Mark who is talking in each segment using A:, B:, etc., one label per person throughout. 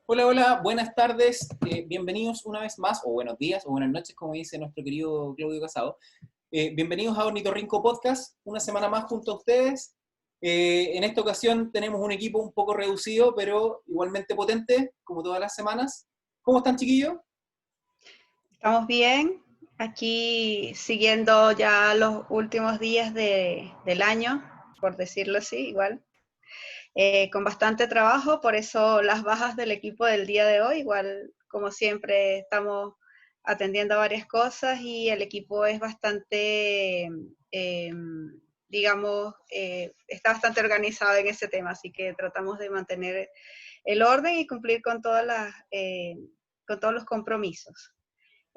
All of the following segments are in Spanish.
A: Hola, hola, buenas tardes, bienvenidos una vez más, o buenos días, o buenas noches, como dice nuestro querido Claudio Casado. Bienvenidos a Ornitorrinco Podcast, una semana más junto a ustedes. En esta ocasión tenemos un equipo un poco reducido, pero igualmente potente, como todas las semanas. ¿Cómo están, chiquillos?
B: Estamos bien, aquí siguiendo ya los últimos días del año, por decirlo así, igual, con bastante trabajo, por eso las bajas del equipo del día de hoy, igual como siempre estamos atendiendo a varias cosas y el equipo es bastante, digamos, está bastante organizado en ese tema, así que tratamos de mantener el orden y cumplir con con todos los compromisos.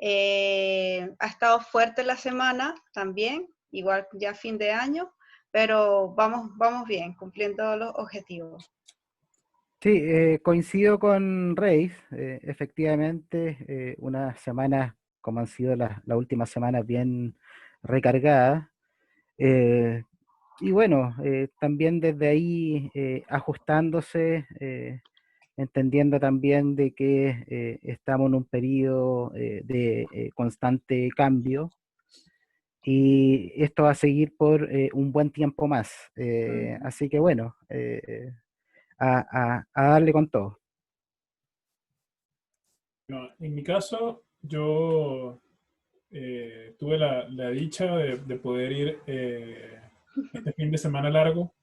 B: Ha estado fuerte la semana también, igual ya fin de año, pero vamos bien, cumpliendo los objetivos.
C: Sí, coincido con Reis. Efectivamente, unas semanas, como han sido las últimas semanas, bien recargadas. eh, y bueno, también desde ahí ajustándose, entendiendo también de que estamos en un periodo de constante cambio y esto va a seguir por un buen tiempo más. Así que bueno, a darle con todo.
D: No, en mi caso, yo tuve la dicha de poder ir este fin de semana largo,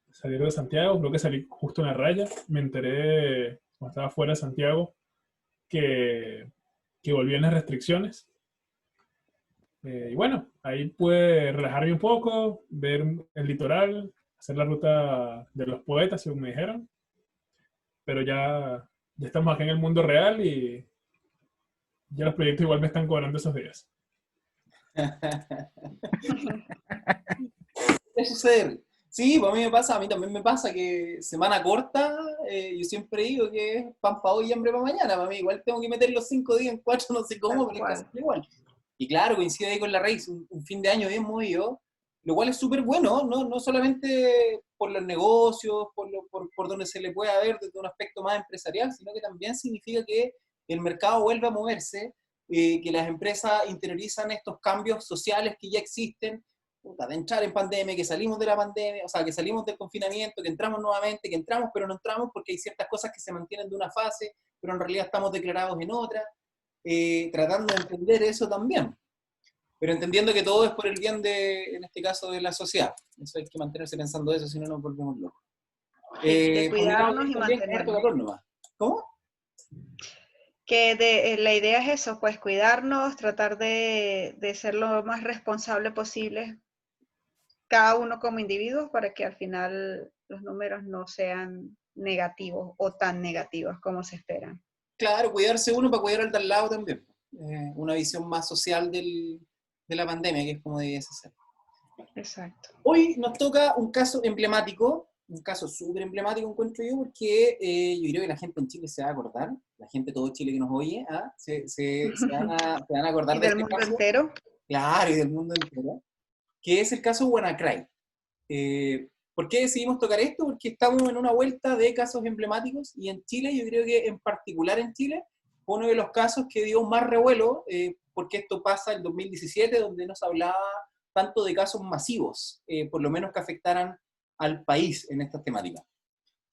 D: salir de Santiago, creo que salí justo en la raya, me enteré cuando estaba fuera de Santiago que, que volvían las restricciones. Y bueno, ahí pude relajarme un poco, ver el litoral, hacer la ruta de los poetas, según me dijeron, pero ya estamos aquí en el mundo real y ya los proyectos igual me están cobrando esos días.
A: ¿Qué sucede? Sí, pues a mí me pasa, a mí también me pasa que semana corta, yo siempre digo que es pan para hoy y hambre para mañana. Para mí igual tengo que meter los 5 días en 4, no sé cómo, pero es casi igual. Y claro, coincide ahí con la raíz, un fin de año bien movido, lo cual es súper bueno, no solamente por los negocios, por donde se le pueda ver desde un aspecto más empresarial, sino que también significa que el mercado vuelve a moverse, que las empresas interiorizan estos cambios sociales que ya existen, de entrar en pandemia, que salimos de la pandemia, o sea, que salimos del confinamiento, que entramos nuevamente, que entramos pero no entramos porque hay ciertas cosas que se mantienen de una fase, pero en realidad estamos declarados en otra, tratando de entender eso también, pero entendiendo que todo es por el bien de, en este caso, de la sociedad. Eso hay que mantenerse pensando eso, si no nos volvemos locos.
B: De
A: Por mi lado,
B: cuidarnos y
A: también, harto
B: mantenernos.
A: calor nomás. ¿Cómo?
B: La idea es eso, pues cuidarnos, tratar de ser lo más responsable posible, cada uno como individuo, para que al final los números no sean negativos o tan negativos como se esperan.
A: Claro, cuidarse uno para cuidar al de al lado también. Una visión más social de la pandemia, que es como debiese ser.
B: Exacto.
A: Hoy nos toca un caso emblemático, un caso súper emblemático encuentro yo, porque yo creo que la gente en Chile se va a acordar, la gente de todo Chile que nos oye, se van a acordar
B: ¿Y
A: de
B: del
A: este
B: mundo
A: caso,
B: entero?
A: claro, y del mundo entero, que es el caso WannaCry. ¿Por qué decidimos tocar esto? Porque estamos en una vuelta de casos emblemáticos y en Chile, yo creo que en particular en Chile, fue uno de los casos que dio más revuelo, porque esto pasa en 2017, donde no se hablaba tanto de casos masivos, por lo menos que afectaran al país en estas temáticas.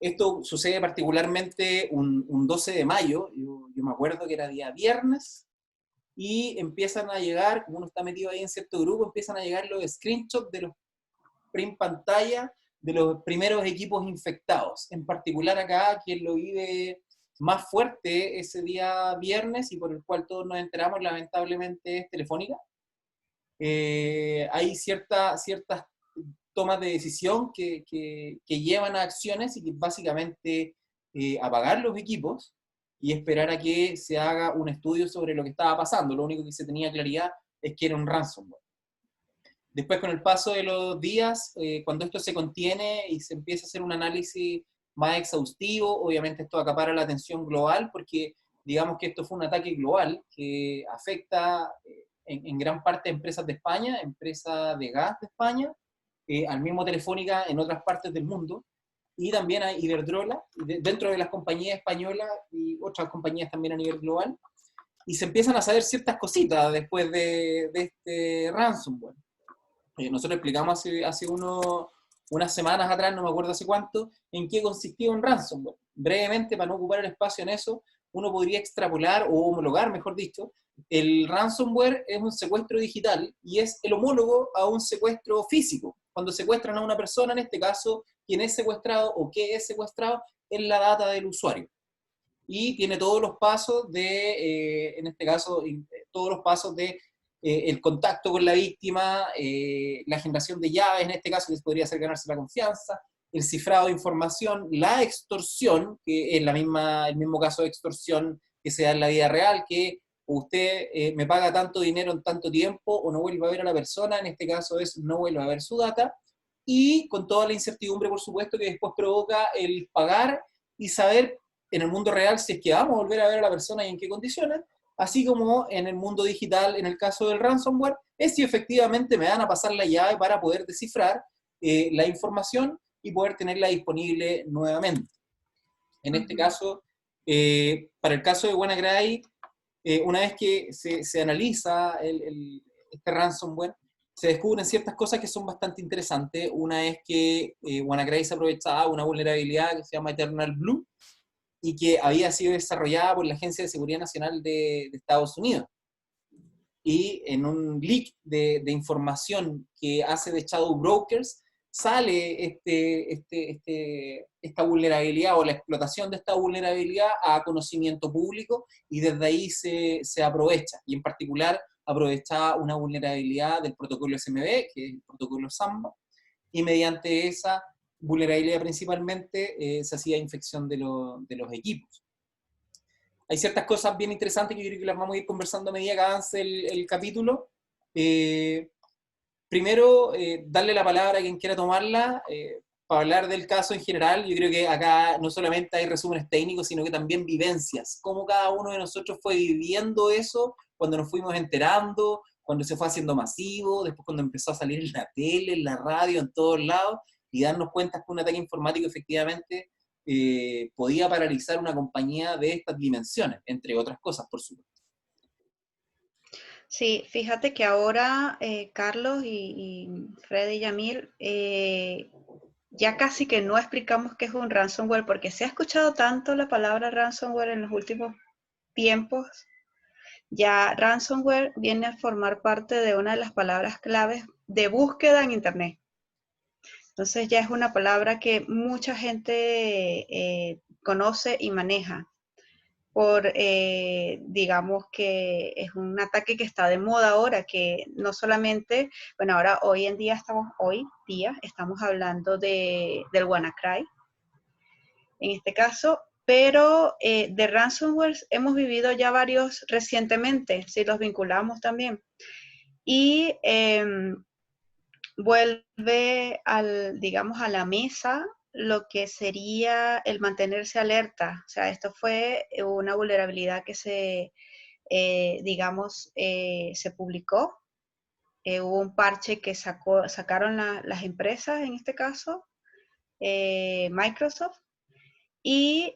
A: Esto sucede particularmente un 12 de mayo, yo me acuerdo que era día viernes, y empiezan a llegar, como uno está metido ahí en cierto grupo, empiezan a llegar los screenshots de los print pantalla de los primeros equipos infectados. En particular acá, quien lo vive más fuerte ese día viernes y por el cual todos nos enteramos, lamentablemente, es Telefónica. Hay ciertas tomas de decisión que llevan a acciones y que básicamente apagar los equipos y esperar a que se haga un estudio sobre lo que estaba pasando. Lo único que se tenía claridad es que era un ransomware. Después, con el paso de los días, cuando esto se contiene y se empieza a hacer un análisis más exhaustivo, obviamente esto acapara la atención global, porque digamos que esto fue un ataque global que afecta en gran parte a empresas de España, empresas de gas de España, al mismo Telefónica en otras partes del mundo, y también a Iberdrola, dentro de las compañías españolas y otras compañías también a nivel global, y se empiezan a saber ciertas cositas después de este ransomware. Nosotros explicamos hace unas semanas atrás, no me acuerdo hace cuánto, en qué consistía un ransomware. Brevemente, para no ocupar el espacio en eso, uno podría extrapolar o homologar, mejor dicho, el ransomware es un secuestro digital y es el homólogo a un secuestro físico. Cuando secuestran a una persona, en este caso, quien es secuestrado o qué es secuestrado es la data del usuario. Y tiene todos los pasos de, en este caso, todos los pasos de el contacto con la víctima, la generación de llaves, en este caso, que podría ser ganarse la confianza, el cifrado de información, la extorsión, que es el mismo caso de extorsión que se da en la vida real, que usted me paga tanto dinero en tanto tiempo o no vuelve a ver a la persona, en este caso es no vuelve a ver su data, y con toda la incertidumbre, por supuesto, que después provoca el pagar y saber en el mundo real si es que vamos a volver a ver a la persona y en qué condiciones, así como en el mundo digital, en el caso del ransomware, es si efectivamente me van a pasar la llave para poder descifrar la información y poder tenerla disponible nuevamente. En este caso, para el caso de WannaCry, una vez que se analiza este ransomware, se descubren ciertas cosas que son bastante interesantes. Una es que WannaCry se aprovechaba de una vulnerabilidad que se llama Eternal Blue, y que había sido desarrollada por la Agencia de Seguridad Nacional de Estados Unidos. Y en un leak de información que hace de Shadow Brokers, sale esta vulnerabilidad o la explotación de esta vulnerabilidad a conocimiento público, y desde ahí se aprovecha. Y en particular aprovechaba una vulnerabilidad del protocolo SMB, que es el protocolo Samba, y mediante esa vulnerabilidad principalmente se hacía infección de los equipos. Hay ciertas cosas bien interesantes que yo creo que las vamos a ir conversando a medida que avance el capítulo. Primero, darle la palabra a quien quiera tomarla, para hablar del caso en general. Yo creo que acá no solamente hay resúmenes técnicos, sino que también vivencias. Cómo cada uno de nosotros fue viviendo eso cuando nos fuimos enterando, cuando se fue haciendo masivo, después cuando empezó a salir en la tele, en la radio, en todos lados, y darnos cuenta que un ataque informático efectivamente podía paralizar una compañía de estas dimensiones, entre otras cosas, por supuesto.
B: Sí, fíjate que ahora Carlos y Freddy y Yamil ya casi que no explicamos qué es un ransomware, porque se ha escuchado tanto la palabra ransomware en los últimos tiempos. Ya ransomware viene a formar parte de una de las palabras claves de búsqueda en Internet. Entonces ya es una palabra que mucha gente conoce y maneja por, digamos que es un ataque que está de moda ahora, que no solamente, bueno, ahora hoy día estamos hablando del WannaCry, en este caso, pero de ransomware hemos vivido ya varios recientemente, si los vinculamos también. Y vuelve digamos, a la mesa lo que sería el mantenerse alerta. O sea, esto fue una vulnerabilidad que se publicó. Hubo un parche que sacaron las empresas, en este caso, Microsoft, y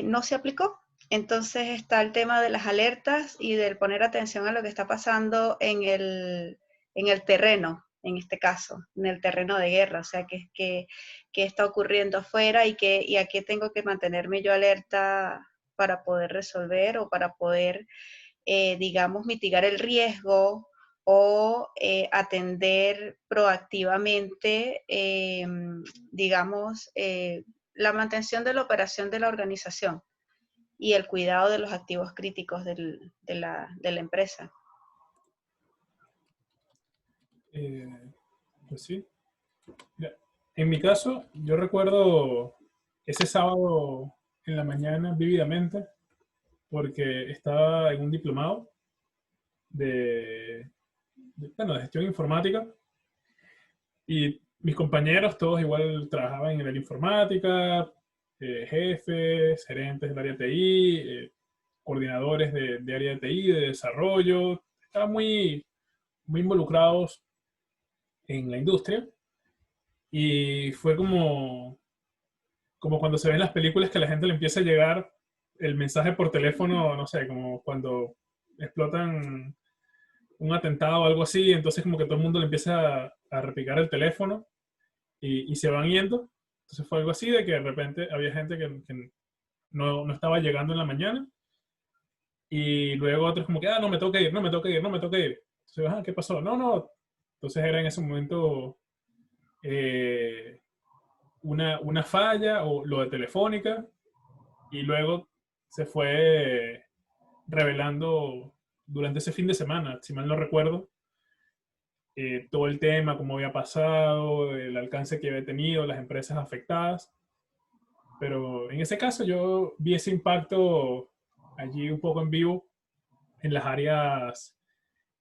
B: no se aplicó. Entonces está el tema de las alertas y del poner atención a lo que está pasando en el terreno, en este caso, en el terreno de guerra, o sea, qué está ocurriendo afuera y a qué tengo que mantenerme yo alerta para poder resolver o para poder, digamos, mitigar el riesgo o atender proactivamente, digamos, la mantención de la operación de la organización y el cuidado de los activos críticos de la empresa.
D: Pues sí. Mira, en mi caso, yo recuerdo ese sábado en la mañana vívidamente, porque estaba en un diplomado de gestión informática, y mis compañeros todos igual trabajaban en el área informática, jefes, gerentes del área de TI, coordinadores de área de TI, de desarrollo, estaban muy, muy involucrados en la industria, y fue como como cuando se ven en las películas que a la gente le empieza a llegar el mensaje por teléfono, no sé, como cuando explotan un atentado o algo así, entonces como que todo el mundo le empieza a repicar el teléfono y se van yendo. Entonces fue algo así de que de repente había gente que no estaba llegando en la mañana y luego otros como que, no me tengo que ir, no me tengo que ir, no me tengo que ir. Entonces, ¿qué pasó? No, no. Entonces era en ese momento eh, una falla o lo de Telefónica y luego se fue revelando durante ese fin de semana, si mal no recuerdo, todo el tema, cómo había pasado, el alcance que había tenido, las empresas afectadas. Pero en ese caso yo vi ese impacto allí un poco en vivo en las áreas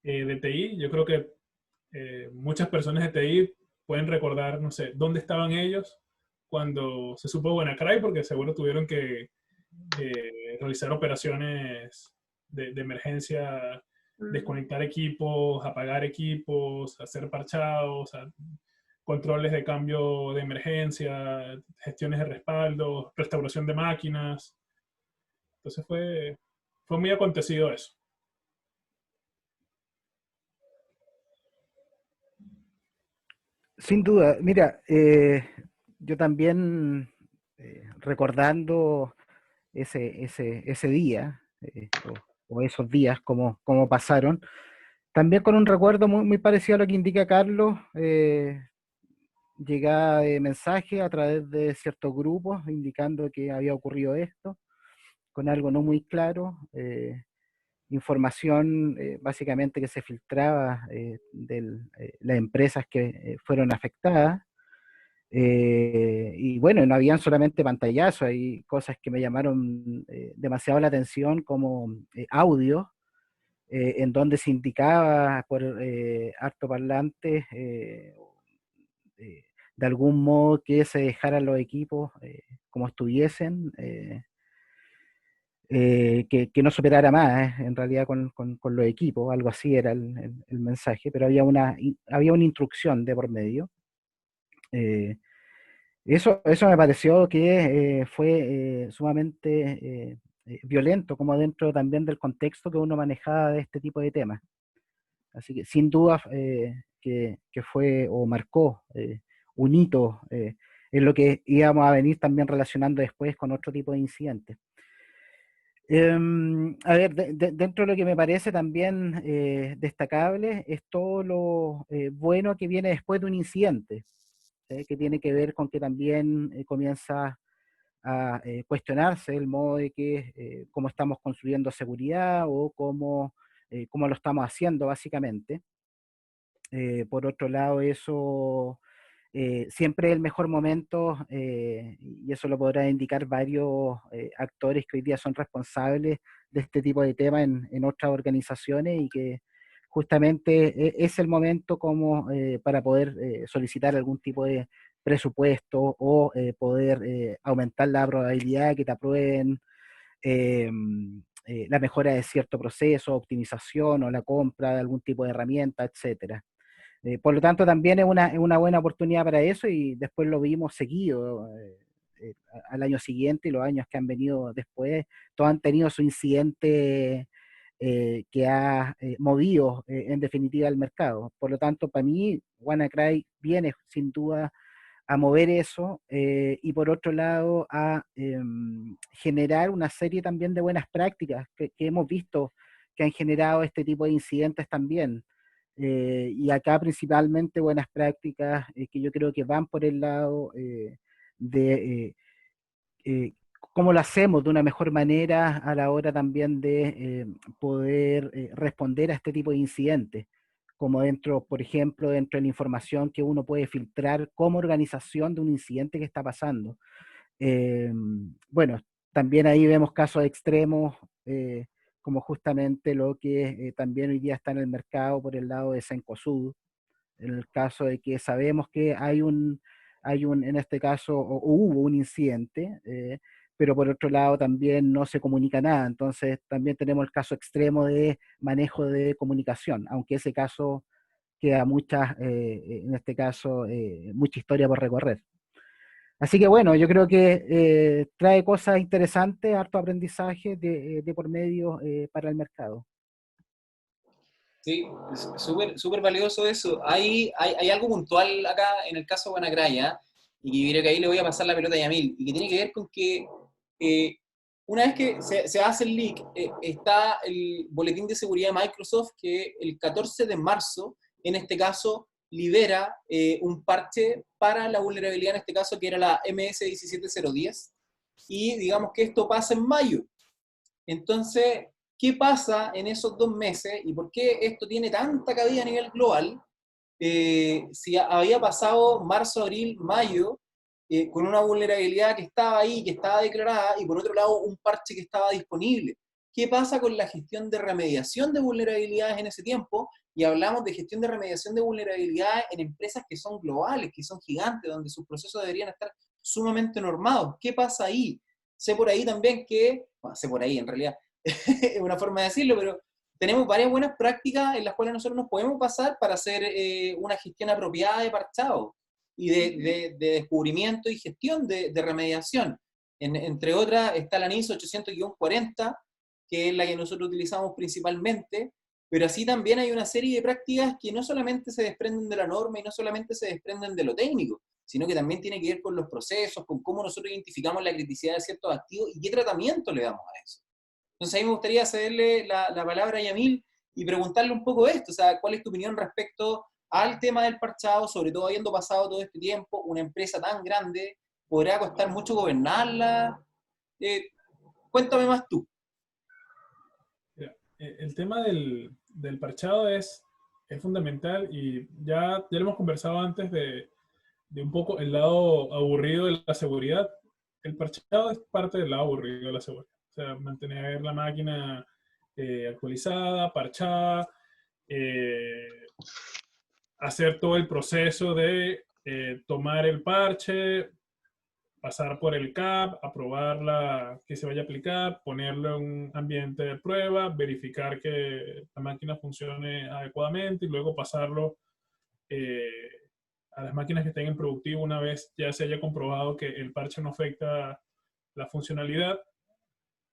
D: de TI. Yo creo que muchas personas de TI pueden recordar, no sé, dónde estaban ellos cuando se supo WannaCry, porque seguro tuvieron que realizar operaciones de emergencia, desconectar equipos, apagar equipos, hacer parchados, controles de cambio de emergencia, gestiones de respaldo, restauración de máquinas. Entonces fue muy acontecido eso.
C: Sin duda, mira, yo también recordando ese día, o esos días, como pasaron, también con un recuerdo muy parecido a lo que indica Carlos, llegada de mensaje a través de ciertos grupos indicando que había ocurrido esto, con algo no muy claro, información básicamente que se filtraba de las empresas que fueron afectadas. Y bueno, no habían solamente pantallazos, hay cosas que me llamaron demasiado la atención, como audio, en donde se indicaba por altoparlantes de algún modo que se dejaran los equipos como estuviesen, que no se operara más en realidad con los equipos, algo así era el mensaje, pero había una instrucción de por medio. Eh, eso me pareció que fue sumamente violento, como dentro también del contexto que uno manejaba de este tipo de temas. Así que sin duda que fue o marcó un hito en lo que íbamos a venir también relacionando después con otro tipo de incidentes. A ver, dentro de lo que me parece también destacable es todo lo bueno que viene después de un incidente, que tiene que ver con que también comienza a cuestionarse el modo de que cómo estamos construyendo seguridad o cómo lo estamos haciendo básicamente. Por otro lado, eso siempre es el mejor momento, y eso lo podrán indicar varios actores que hoy día son responsables de este tipo de temas en otras organizaciones y que justamente es el momento como para poder solicitar algún tipo de presupuesto o poder aumentar la probabilidad de que te aprueben eh, la mejora de cierto proceso, optimización o la compra de algún tipo de herramienta, etcétera. Por lo tanto, también es una buena oportunidad para eso y después lo vimos seguido al año siguiente y los años que han venido después, todos han tenido su incidente que ha movido en definitiva el mercado. Por lo tanto, para mí, WannaCry viene sin duda a mover eso y por otro lado a generar una serie también de buenas prácticas que hemos visto que han generado este tipo de incidentes también. Y acá principalmente buenas prácticas que yo creo que van por el lado de cómo lo hacemos de una mejor manera a la hora también de poder responder a este tipo de incidentes, como dentro, por ejemplo, dentro de la información que uno puede filtrar como organización de un incidente que está pasando. Eh, bueno, también ahí vemos casos extremos, como justamente lo que también hoy día está en el mercado por el lado de Cencosud, en el caso de que sabemos que en este caso, o hubo un incidente, pero por otro lado también no se comunica nada. Entonces también tenemos el caso extremo de manejo de comunicación, aunque ese caso queda en este caso, mucha historia por recorrer. Así que bueno, yo creo que trae cosas interesantes, harto aprendizaje de por medio para el mercado.
A: Sí, es súper súper valioso eso. Hay algo puntual acá en el caso de WannaCry, ¿ah? Y que creo que ahí le voy a pasar la pelota a Yamil, y que tiene que ver con que eh, una vez que se hace el leak, está el boletín de seguridad de Microsoft que el 14 de marzo, en este caso, libera un parche para la vulnerabilidad, en este caso, que era la MS17010, y digamos que esto pasa en mayo. Entonces, ¿qué pasa en esos 2 meses y por qué esto tiene tanta cabida a nivel global? Si había pasado marzo, abril, mayo, con una vulnerabilidad que estaba ahí, que estaba declarada, y por otro lado un parche que estaba disponible. ¿Qué pasa con la gestión de remediación de vulnerabilidades en ese tiempo? Y hablamos de gestión de remediación de vulnerabilidades en empresas que son globales, que son gigantes, donde sus procesos deberían estar sumamente normados. ¿Qué pasa ahí? Sé por ahí también que, bueno, sé por ahí en realidad, es una forma de decirlo, pero tenemos varias buenas prácticas en las cuales nosotros nos podemos basar para hacer una gestión apropiada de parchado y de descubrimiento y gestión de remediación. Entre otras está la NIS 800-40, que es la que nosotros utilizamos principalmente, pero así también hay una serie de prácticas que no solamente se desprenden de la norma y no solamente se desprenden de lo técnico, sino que también tiene que ver con los procesos, con cómo nosotros identificamos la criticidad de ciertos activos y qué tratamiento le damos a eso. Entonces ahí me gustaría cederle la palabra a Yamil y preguntarle un poco esto, o sea, ¿cuál es tu opinión respecto al tema del parchado, sobre todo habiendo pasado todo este tiempo, una empresa tan grande, podrá costar mucho gobernarla? Cuéntame más tú.
D: Mira, el tema del parchado es fundamental y ya lo hemos conversado antes de un poco el lado aburrido de la seguridad. El parchado es parte del lado aburrido de la seguridad. O sea, mantener la máquina actualizada, parchada, hacer todo el proceso de tomar el parche, pasar por el CAP, aprobar que se vaya a aplicar, ponerlo en un ambiente de prueba, verificar que la máquina funcione adecuadamente y luego pasarlo a las máquinas que estén en productivo una vez ya se haya comprobado que el parche no afecta la funcionalidad.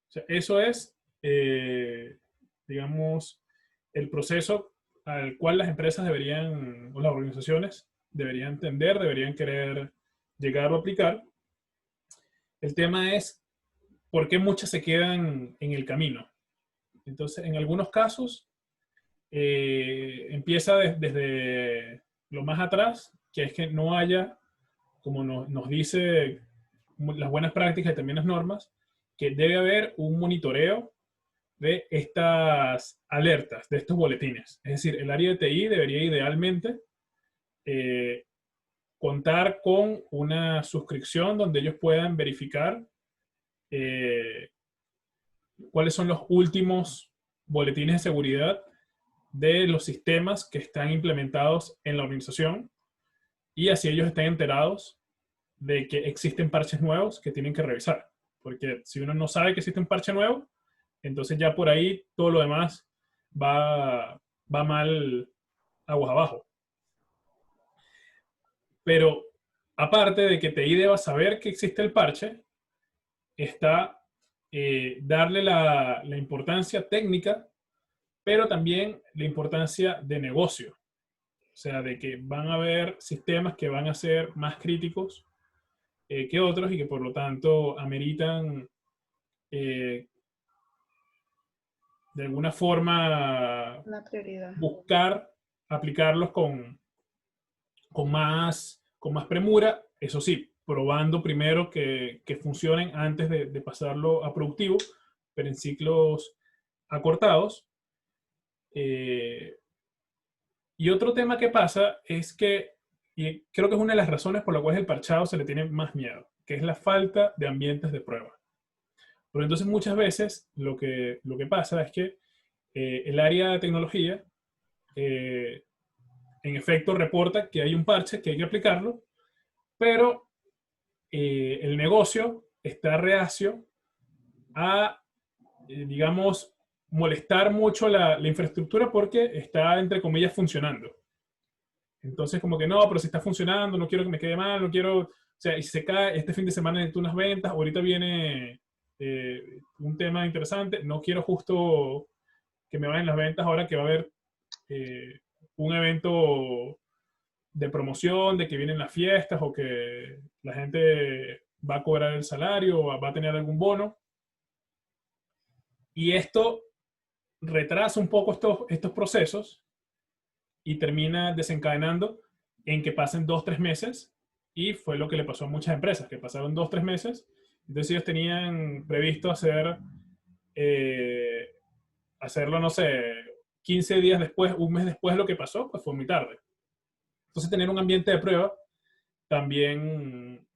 D: O sea, eso es, digamos, el proceso al cual las empresas deberían, o las organizaciones, deberían tender, deberían querer llegar o aplicar. El tema es por qué muchas se quedan en el camino. Entonces, en algunos casos, empieza desde lo más atrás, que es que no haya, como nos dice las buenas prácticas y también las normas, que debe haber un monitoreo de estas alertas, de estos boletines. Es decir, el área de TI debería idealmente contar con una suscripción donde ellos puedan verificar cuáles son los últimos boletines de seguridad de los sistemas que están implementados en la organización y así ellos estén enterados de que existen parches nuevos que tienen que revisar. Porque si uno no sabe que existe un parche nuevo, entonces ya por ahí todo lo demás va mal aguas abajo. Pero aparte de que TI deba saber que existe el parche, está darle la importancia técnica, pero también la importancia de negocio. O sea, de que van a haber sistemas que van a ser más críticos que otros y que por lo tanto ameritan de alguna forma buscar aplicarlos con más premura, eso sí, probando primero que funcionen antes de pasarlo a productivo, pero en ciclos acortados. Y otro tema que pasa es que, y creo que es una de las razones por las cuales el parchado se le tiene más miedo, que es la falta de ambientes de prueba. Pero entonces muchas veces lo que pasa es que el área de tecnología en efecto reporta que hay un parche, que hay que aplicarlo, pero el negocio está reacio a, digamos, molestar mucho la infraestructura porque está, entre comillas, funcionando. Entonces, como que no, pero si está funcionando, no quiero que me quede mal, no quiero sea, y si se cae, este fin de semana necesito unas ventas, ahorita viene un tema interesante, no quiero justo que me vayan las ventas ahora que va a haber un evento de promoción, de que vienen las fiestas o que la gente va a cobrar el salario o va a tener algún bono. Y esto retrasa un poco estos procesos y termina desencadenando en que pasen 2-3 meses, y fue lo que le pasó a muchas empresas, que pasaron 2-3 meses, entonces ellos tenían previsto hacerlo, no sé, 15 días después, un mes después de lo que pasó, pues fue muy tarde. Entonces tener un ambiente de prueba también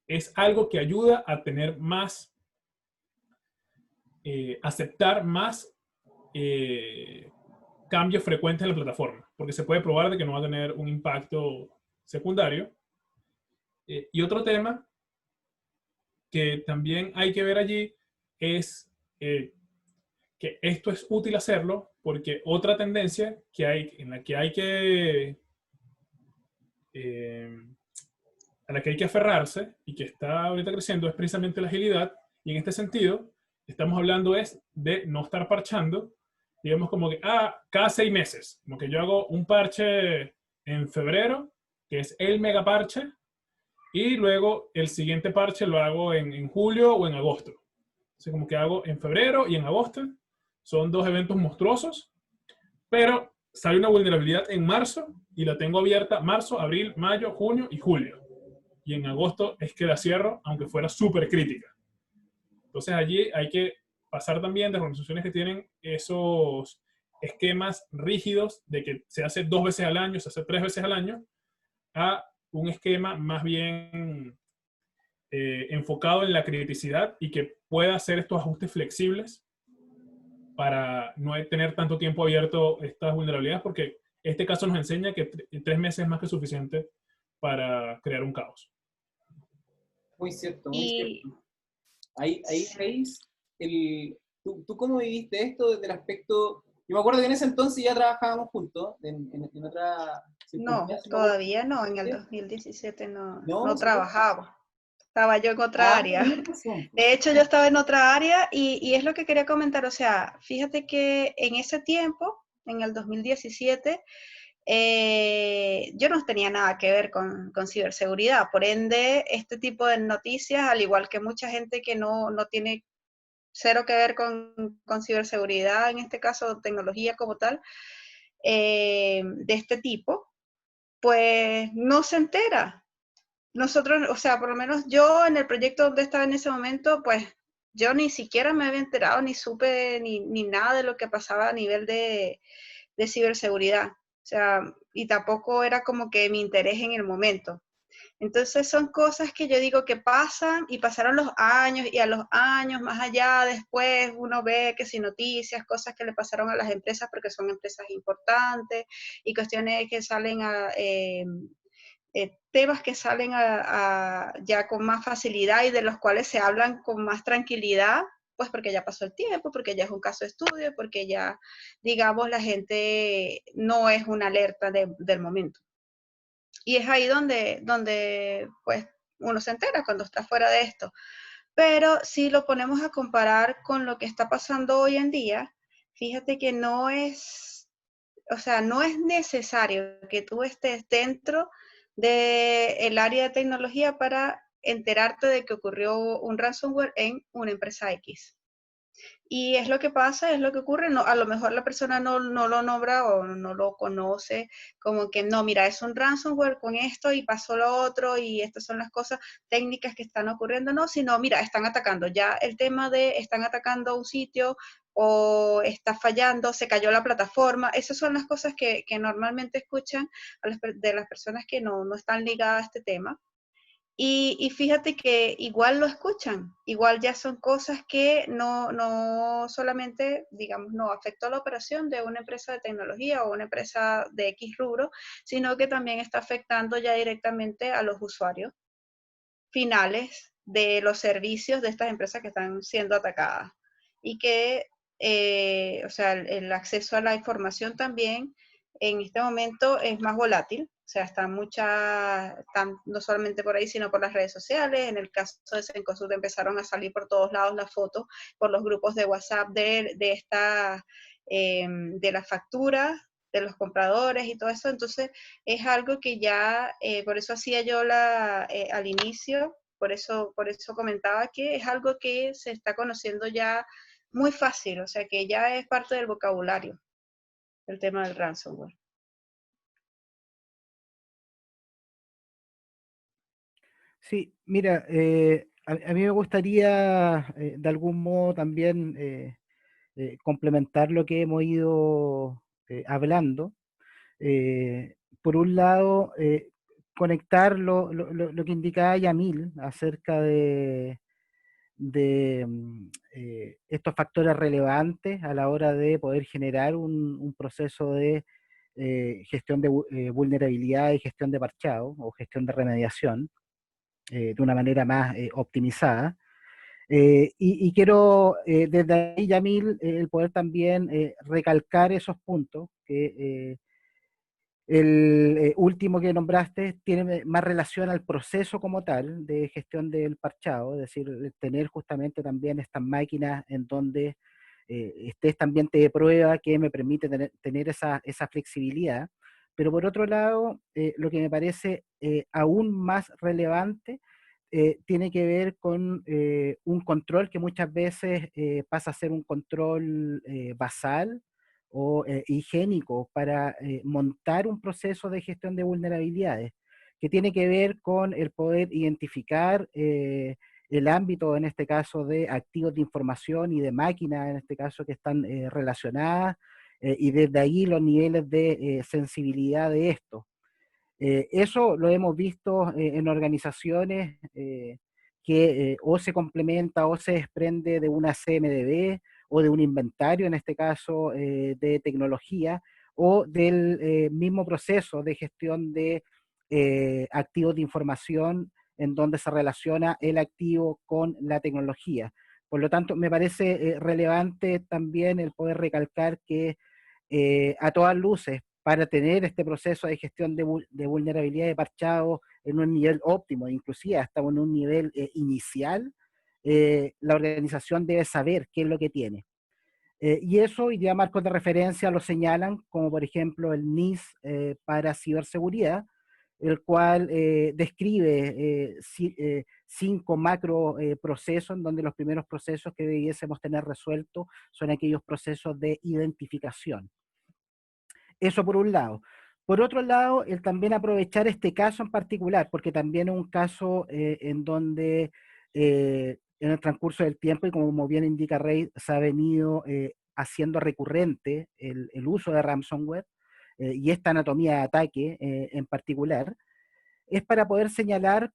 D: es algo que ayuda a tener más, aceptar más cambios frecuentes en la plataforma, porque se puede probar de que no va a tener un impacto secundario. Y otro tema que también hay que ver allí es que esto es útil hacerlo porque otra tendencia que hay, en la que hay que a la que hay que aferrarse y que está ahorita creciendo es precisamente la agilidad, y en este sentido estamos hablando es de no estar parchando, digamos como que cada 6 meses, como que yo hago un parche en febrero, que es el mega parche, y luego el siguiente parche lo hago en julio o en agosto. O sea, como que hago en febrero y en agosto, son 2 eventos monstruosos, pero sale una vulnerabilidad en marzo y la tengo abierta marzo, abril, mayo, junio y julio. Y en agosto es que la cierro, aunque fuera súper crítica. Entonces allí hay que pasar también de organizaciones que tienen esos esquemas rígidos de que se hace 2 veces al año, se hace 3 veces al año, a un esquema más bien enfocado en la criticidad y que pueda hacer estos ajustes flexibles para no tener tanto tiempo abierto estas vulnerabilidades, porque este caso nos enseña que 3 meses es más que suficiente para crear un caos.
A: Muy cierto, muy cierto. Ahí veis, ¿tú cómo viviste esto desde el aspecto? Yo me acuerdo que en ese entonces ya trabajábamos juntos, en otra
B: No,
A: circunstancia.
B: todavía no, en el 2017
A: No,
B: no trabajaba. Estaba yo en otra área.
A: Razón.
B: De hecho, yo estaba en otra área y es lo que quería comentar. O sea, fíjate que en ese tiempo, en el 2017, yo no tenía nada que ver con ciberseguridad. Por ende, este tipo de noticias, al igual que mucha gente que no tiene cero que ver con ciberseguridad, en este caso tecnología como tal, de este tipo, pues no se entera. Nosotros, o sea, por lo menos yo en el proyecto donde estaba en ese momento, pues yo ni siquiera me había enterado, ni supe ni nada de lo que pasaba a nivel de ciberseguridad. O sea, y tampoco era como que mi interés en el momento. Entonces son cosas que yo digo que pasan y pasaron los años y a los años más allá después uno ve que si noticias, cosas que le pasaron a las empresas porque son empresas importantes y cuestiones que salen temas que salen ya con más facilidad y de los cuales se hablan con más tranquilidad, pues porque ya pasó el tiempo, porque ya es un caso de estudio, porque ya, digamos, la gente no es una alerta del momento. Y es ahí donde pues uno se entera cuando está fuera de esto. Pero si lo ponemos a comparar con lo que está pasando hoy en día, fíjate que no es necesario que tú estés dentro del área de tecnología para enterarte de que ocurrió un ransomware en una empresa X. Y es lo que pasa, es lo que ocurre. No, a lo mejor la persona no lo nombra o no lo conoce, como que no, mira, es un ransomware con esto y pasó lo otro y estas son las cosas técnicas que están ocurriendo, no, sino, mira, están atacando. Ya el tema de están atacando un sitio o está fallando, se cayó la plataforma, esas son las cosas que normalmente escuchan de las personas que no están ligadas a este tema. Y fíjate que igual lo escuchan, igual ya son cosas que no solamente, digamos, no afectó a la operación de una empresa de tecnología o una empresa de X rubro, sino que también está afectando ya directamente a los usuarios finales de los servicios de estas empresas que están siendo atacadas. Y que, o sea, el acceso a la información también en este momento es más volátil, o sea, están no solamente por ahí, sino por las redes sociales. En el caso de Cencosud empezaron a salir por todos lados las fotos, por los grupos de WhatsApp de las facturas, de los compradores y todo eso. Entonces, es algo que ya, por eso hacía yo al inicio, por eso comentaba que es algo que se está conociendo ya muy fácil, o sea, que ya es parte del vocabulario, el tema del ransomware.
C: Sí, mira, a mí me gustaría de algún modo también complementar lo que hemos ido hablando. Por un lado, conectar lo que indicaba Yamil acerca de estos factores relevantes a la hora de poder generar un proceso de gestión de vulnerabilidad y gestión de parchado o gestión de remediación de una manera más optimizada. Y quiero desde ahí, Yamil, el poder también recalcar esos puntos que el último que nombraste tiene más relación al proceso como tal de gestión del parchado, es decir, tener justamente también estas máquinas en donde esté este ambiente de prueba que me permite tener esa flexibilidad. Pero por otro lado, lo que me parece aún más relevante tiene que ver con un control que muchas veces pasa a ser un control basal o higiénico para montar un proceso de gestión de vulnerabilidades, que tiene que ver con el poder identificar el ámbito, en este caso, de activos de información y de máquinas, en este caso, que están relacionadas, y desde ahí los niveles de sensibilidad de esto. Eso lo hemos visto en organizaciones que o se complementa o se desprende de una CMDB o de un inventario, en este caso de tecnología, o del mismo proceso de gestión de activos de información en donde se relaciona el activo con la tecnología. Por lo tanto, me parece relevante también el poder recalcar que a todas luces, para tener este proceso de gestión de vulnerabilidad de parchado en un nivel óptimo, inclusive hasta en un nivel inicial, la organización debe saber qué es lo que tiene. Y eso, y ya marcos de referencia lo señalan, como por ejemplo el NIS para ciberseguridad, el cual describe 5 macro procesos, en donde los primeros procesos que debiésemos tener resueltos son aquellos procesos de identificación. Eso por un lado. Por otro lado, el también aprovechar este caso en particular, porque también es un caso en donde en el transcurso del tiempo, y como bien indica Rey, se ha venido haciendo recurrente el uso de ransomware y esta anatomía de ataque en particular, es para poder señalar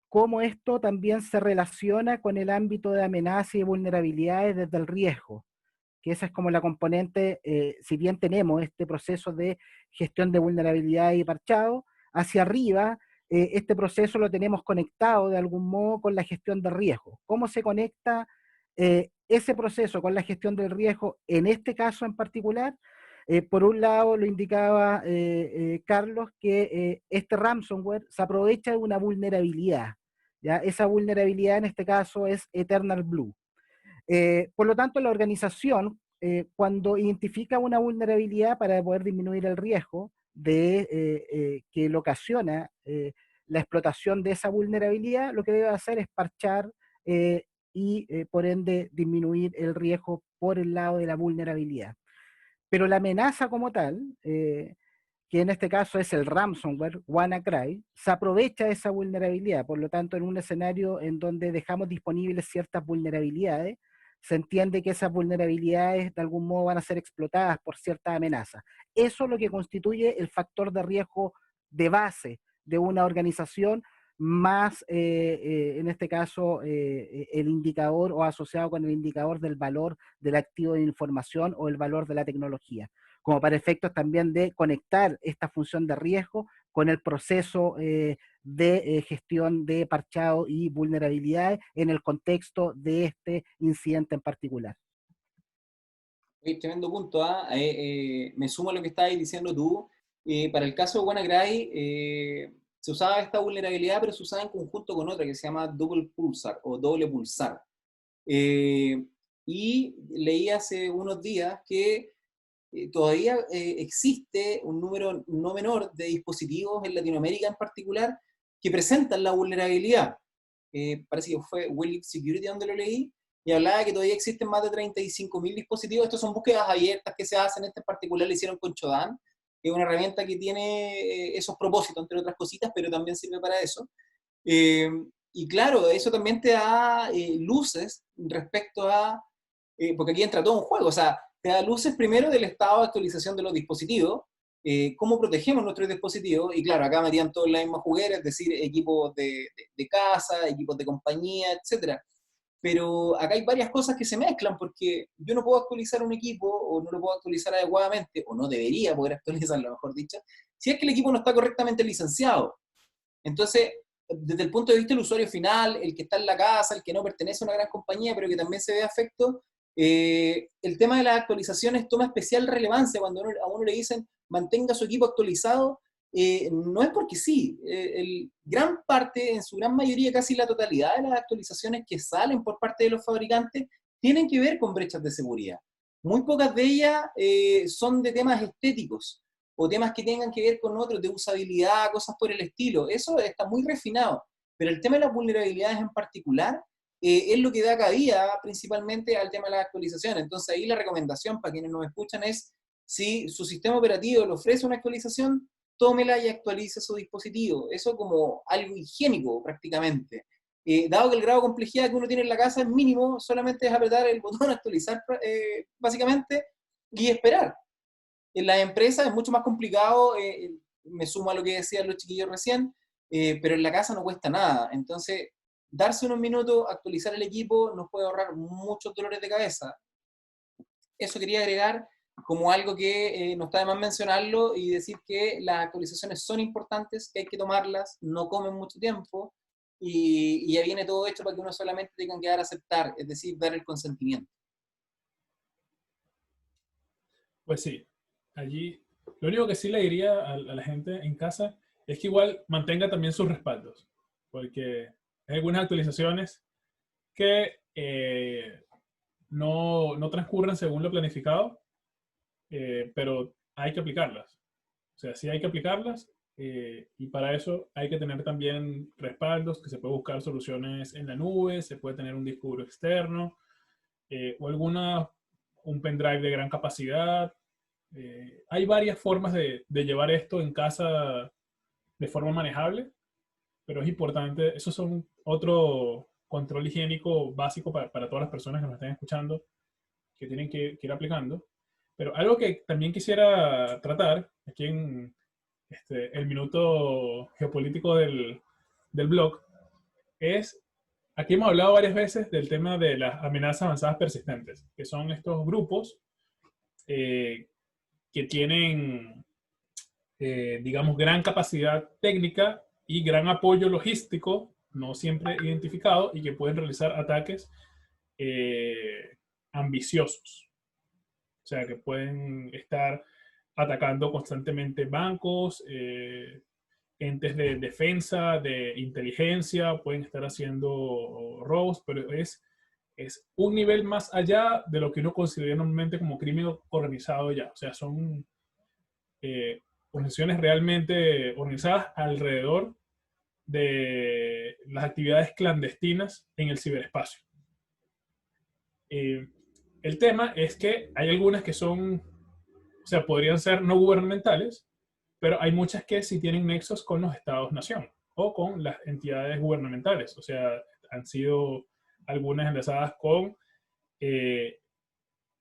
C: cómo esto también se relaciona con el ámbito de amenazas y vulnerabilidades desde el riesgo, que esa es como la componente, si bien tenemos este proceso de gestión de vulnerabilidad y parchado, hacia arriba, este proceso lo tenemos conectado de algún modo con la gestión de riesgo. ¿Cómo se conecta ese proceso con la gestión del riesgo en este caso en particular? Por un lado, lo indicaba Carlos, que este ransomware se aprovecha de una vulnerabilidad. ¿Ya? Esa vulnerabilidad en este caso es Eternal Blue. Por lo tanto, la organización, cuando identifica una vulnerabilidad para poder disminuir el riesgo de que lo ocasiona la explotación de esa vulnerabilidad, lo que debe hacer es parchar y, por ende, disminuir el riesgo por el lado de la vulnerabilidad. Pero la amenaza como tal, que en este caso es el ransomware, WannaCry, se aprovecha de esa vulnerabilidad. Por lo tanto, en un escenario en donde dejamos disponibles ciertas vulnerabilidades, se entiende que esas vulnerabilidades de algún modo van a ser explotadas por ciertas amenazas. Eso es lo que constituye el factor de riesgo de base de una organización, más en este caso el indicador o asociado con el indicador del valor del activo de información o el valor de la tecnología, como para efectos también de conectar esta función de riesgo con el proceso de gestión de parchado y vulnerabilidades en el contexto de este incidente en particular.
A: Oye, tremendo punto, ¿ah? Me sumo a lo que estabas diciendo tú. Para el caso de WannaCry, se usaba esta vulnerabilidad, pero se usaba en conjunto con otra que se llama Double Pulsar o Doble Pulsar. Eh, y leí hace unos días que todavía existe un número no menor de dispositivos en Latinoamérica en particular que presentan la vulnerabilidad. Parece que fue Will Security donde lo leí, y hablaba que todavía existen más de 35.000 dispositivos. Estos son búsquedas abiertas que se hacen, este en particular lo hicieron con Chodan, que es una herramienta que tiene esos propósitos, entre otras cositas, pero también sirve para eso. Eh, y claro, eso también te da luces respecto a, porque aquí entra todo un juego, o sea, te da luces primero del estado de actualización de los dispositivos, cómo protegemos nuestros dispositivos, y claro, acá metían todos la misma juguera, es decir, equipos de casa, equipos de compañía, etcétera. Pero acá hay varias cosas que se mezclan, porque yo no puedo actualizar un equipo, o no lo puedo actualizar adecuadamente, o no debería poder actualizarlo, mejor dicho, si es que el equipo no está correctamente licenciado. Entonces, desde el punto de vista del usuario final, el que está en la casa, el que no pertenece a una gran compañía, pero que también se ve afecto, el tema de las actualizaciones toma especial relevancia cuando a uno le dicen mantenga su equipo actualizado. No es porque sí, gran parte, en su gran mayoría, casi la totalidad de las actualizaciones que salen por parte de los fabricantes tienen que ver con brechas de seguridad. Muy pocas de ellas son de temas estéticos o temas que tengan que ver con otros, de usabilidad, cosas por el estilo. Eso está muy refinado. Pero el tema de las vulnerabilidades en particular es lo que da cabida principalmente al tema de las actualizaciones. Entonces ahí la recomendación para quienes nos escuchan es, si su sistema operativo le ofrece una actualización, tómela y actualice su dispositivo. Eso como algo higiénico prácticamente. Dado que el grado de complejidad que uno tiene en la casa es mínimo, solamente es apretar el botón actualizar básicamente y esperar. En las empresas es mucho más complicado, me sumo a lo que decían los chiquillos recién, pero en la casa no cuesta nada. Entonces, darse unos minutos, actualizar el equipo, nos puede ahorrar muchos dolores de cabeza. Eso quería agregar como algo que no está de más mencionarlo, y decir que las actualizaciones son importantes, que hay que tomarlas, no comen mucho tiempo, y ya viene todo hecho para que uno solamente tenga que dar a aceptar, es decir, dar el consentimiento.
D: Pues sí, allí lo único que sí le diría a la gente en casa es que igual mantenga también sus respaldos, porque hay algunas actualizaciones que no transcurren según lo planificado, pero hay que aplicarlas. O sea, sí hay que aplicarlas, y para eso hay que tener también respaldos, que se puede buscar soluciones en la nube, se puede tener un disco duro externo, o un pendrive de gran capacidad. Hay varias formas de llevar esto en casa de forma manejable, pero es importante, esos son otro control higiénico básico para todas las personas que nos estén escuchando, que tienen que ir aplicando. Pero algo que también quisiera tratar aquí en el minuto geopolítico del blog es, aquí hemos hablado varias veces del tema de las amenazas avanzadas persistentes, que son estos grupos que tienen, digamos, gran capacidad técnica y gran apoyo logístico, no siempre identificado, y que pueden realizar ataques ambiciosos. O sea, que pueden estar atacando constantemente bancos, entes de defensa, de inteligencia, pueden estar haciendo robos, pero es un nivel más allá de lo que uno considera normalmente como crimen organizado ya. O sea, son organizaciones realmente organizadas alrededor de las actividades clandestinas en el ciberespacio. El tema es que hay algunas que son, o sea, podrían ser no gubernamentales, pero hay muchas que sí tienen nexos con los estados-nación o con las entidades gubernamentales. O sea, han sido algunas enlazadas con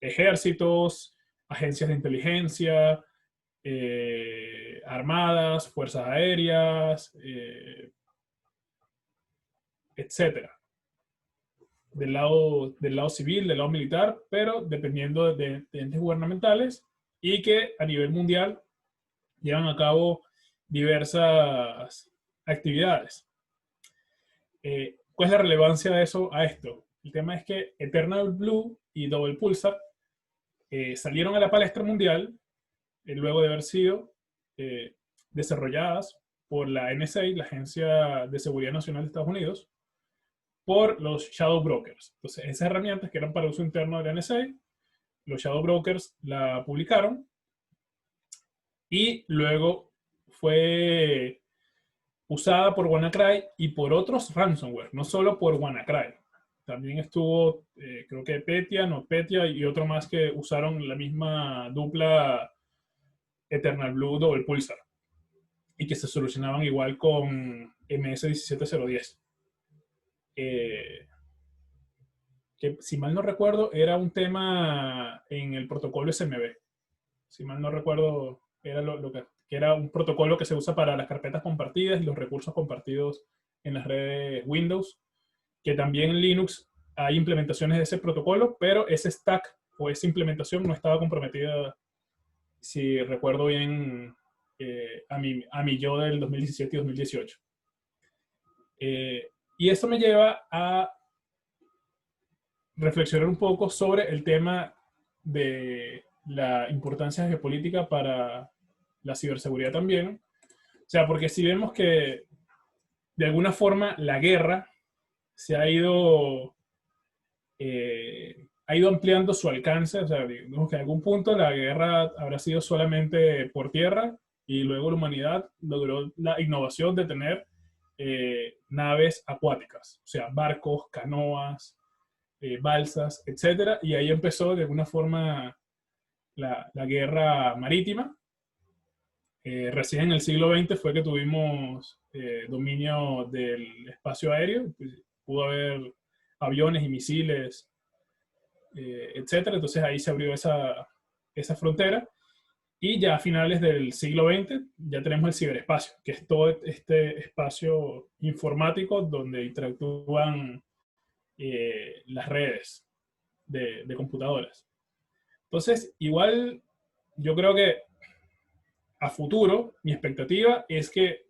D: ejércitos, agencias de inteligencia, armadas, fuerzas aéreas, etcétera. Del lado civil, del lado militar, pero dependiendo de entes gubernamentales, y que a nivel mundial llevan a cabo diversas actividades. ¿Cuál es la relevancia de eso a esto? El tema es que Eternal Blue y Double Pulsar salieron a la palestra mundial luego de haber sido desarrolladas por la NSA, la Agencia de Seguridad Nacional de Estados Unidos, por los Shadow Brokers. Entonces, esas herramientas que eran para uso interno de la NSA, los Shadow Brokers la publicaron y luego fue usada por WannaCry y por otros ransomware, no solo por WannaCry. También estuvo, creo que Petya, NotPetya y otro más que usaron la misma dupla Eternal Blue Double Pulsar y que se solucionaban igual con MS17010. Que si mal no recuerdo era un tema en el protocolo SMB. Si mal no recuerdo era lo que era un protocolo que se usa para las carpetas compartidas y los recursos compartidos en las redes Windows, que también en Linux hay implementaciones de ese protocolo, pero ese stack o esa implementación no estaba comprometida, si recuerdo bien, a mi yo del 2017 y 2018. Y eso me lleva a reflexionar un poco sobre el tema de la importancia geopolítica para la ciberseguridad también. O sea, porque si vemos que de alguna forma la guerra se ha ido ampliando su alcance, o sea, digamos que en algún punto la guerra habrá sido solamente por tierra y luego la humanidad logró la innovación de tener naves acuáticas, o sea, barcos, canoas, balsas, etcétera, y ahí empezó de alguna forma la guerra marítima. Recién en el siglo XX fue que tuvimos dominio del espacio aéreo, pues, pudo haber aviones y misiles, etcétera, entonces ahí se abrió esa frontera, y ya a finales del siglo XX ya tenemos el ciberespacio, que es todo este espacio informático donde interactúan las redes de computadoras. Entonces, igual yo creo que a futuro mi expectativa es que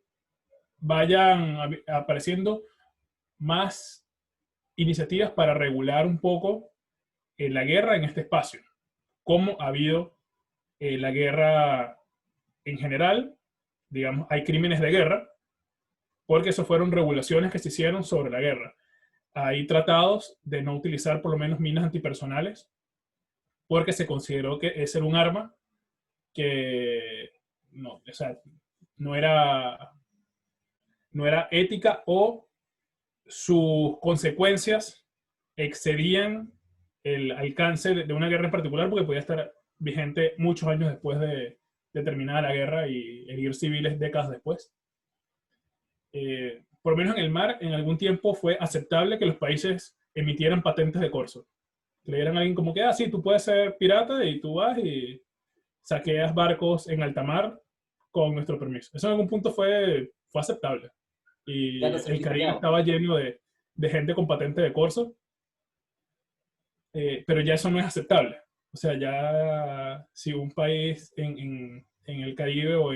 D: vayan apareciendo más iniciativas para regular un poco la guerra en este espacio, como ha habido la guerra en general. Digamos, hay crímenes de guerra, porque eso fueron regulaciones que se hicieron sobre la guerra. Hay tratados de no utilizar por lo menos minas antipersonales, porque se consideró que ese era un arma que no, o sea, no era ética, o sus consecuencias excedían el alcance de una guerra en particular, porque podía estar vigente muchos años después de terminada la guerra y herir civiles décadas después. Por lo menos en el mar, en algún tiempo fue aceptable que los países emitieran patentes de corso. Le dieran a alguien como que, sí, tú puedes ser pirata y tú vas y saqueas barcos en alta mar con nuestro permiso. Eso en algún punto fue aceptable. Y el Caribe estaba lleno de gente con patente de corso. Pero ya eso no es aceptable. O sea, ya si un país en el Caribe o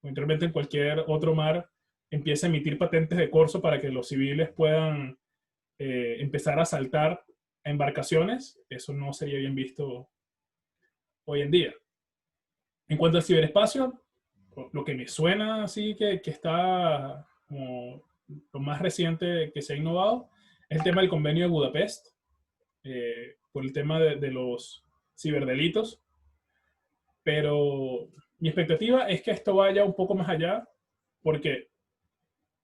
D: eventualmente en cualquier otro mar empieza a emitir patentes de corso para que los civiles puedan empezar a asaltar a embarcaciones, eso no sería bien visto hoy en día. En cuanto al ciberespacio, lo que me suena así que está como lo más reciente que se ha innovado es el tema del convenio de Budapest, por el tema de los ciberdelitos. Pero mi expectativa es que esto vaya un poco más allá, porque,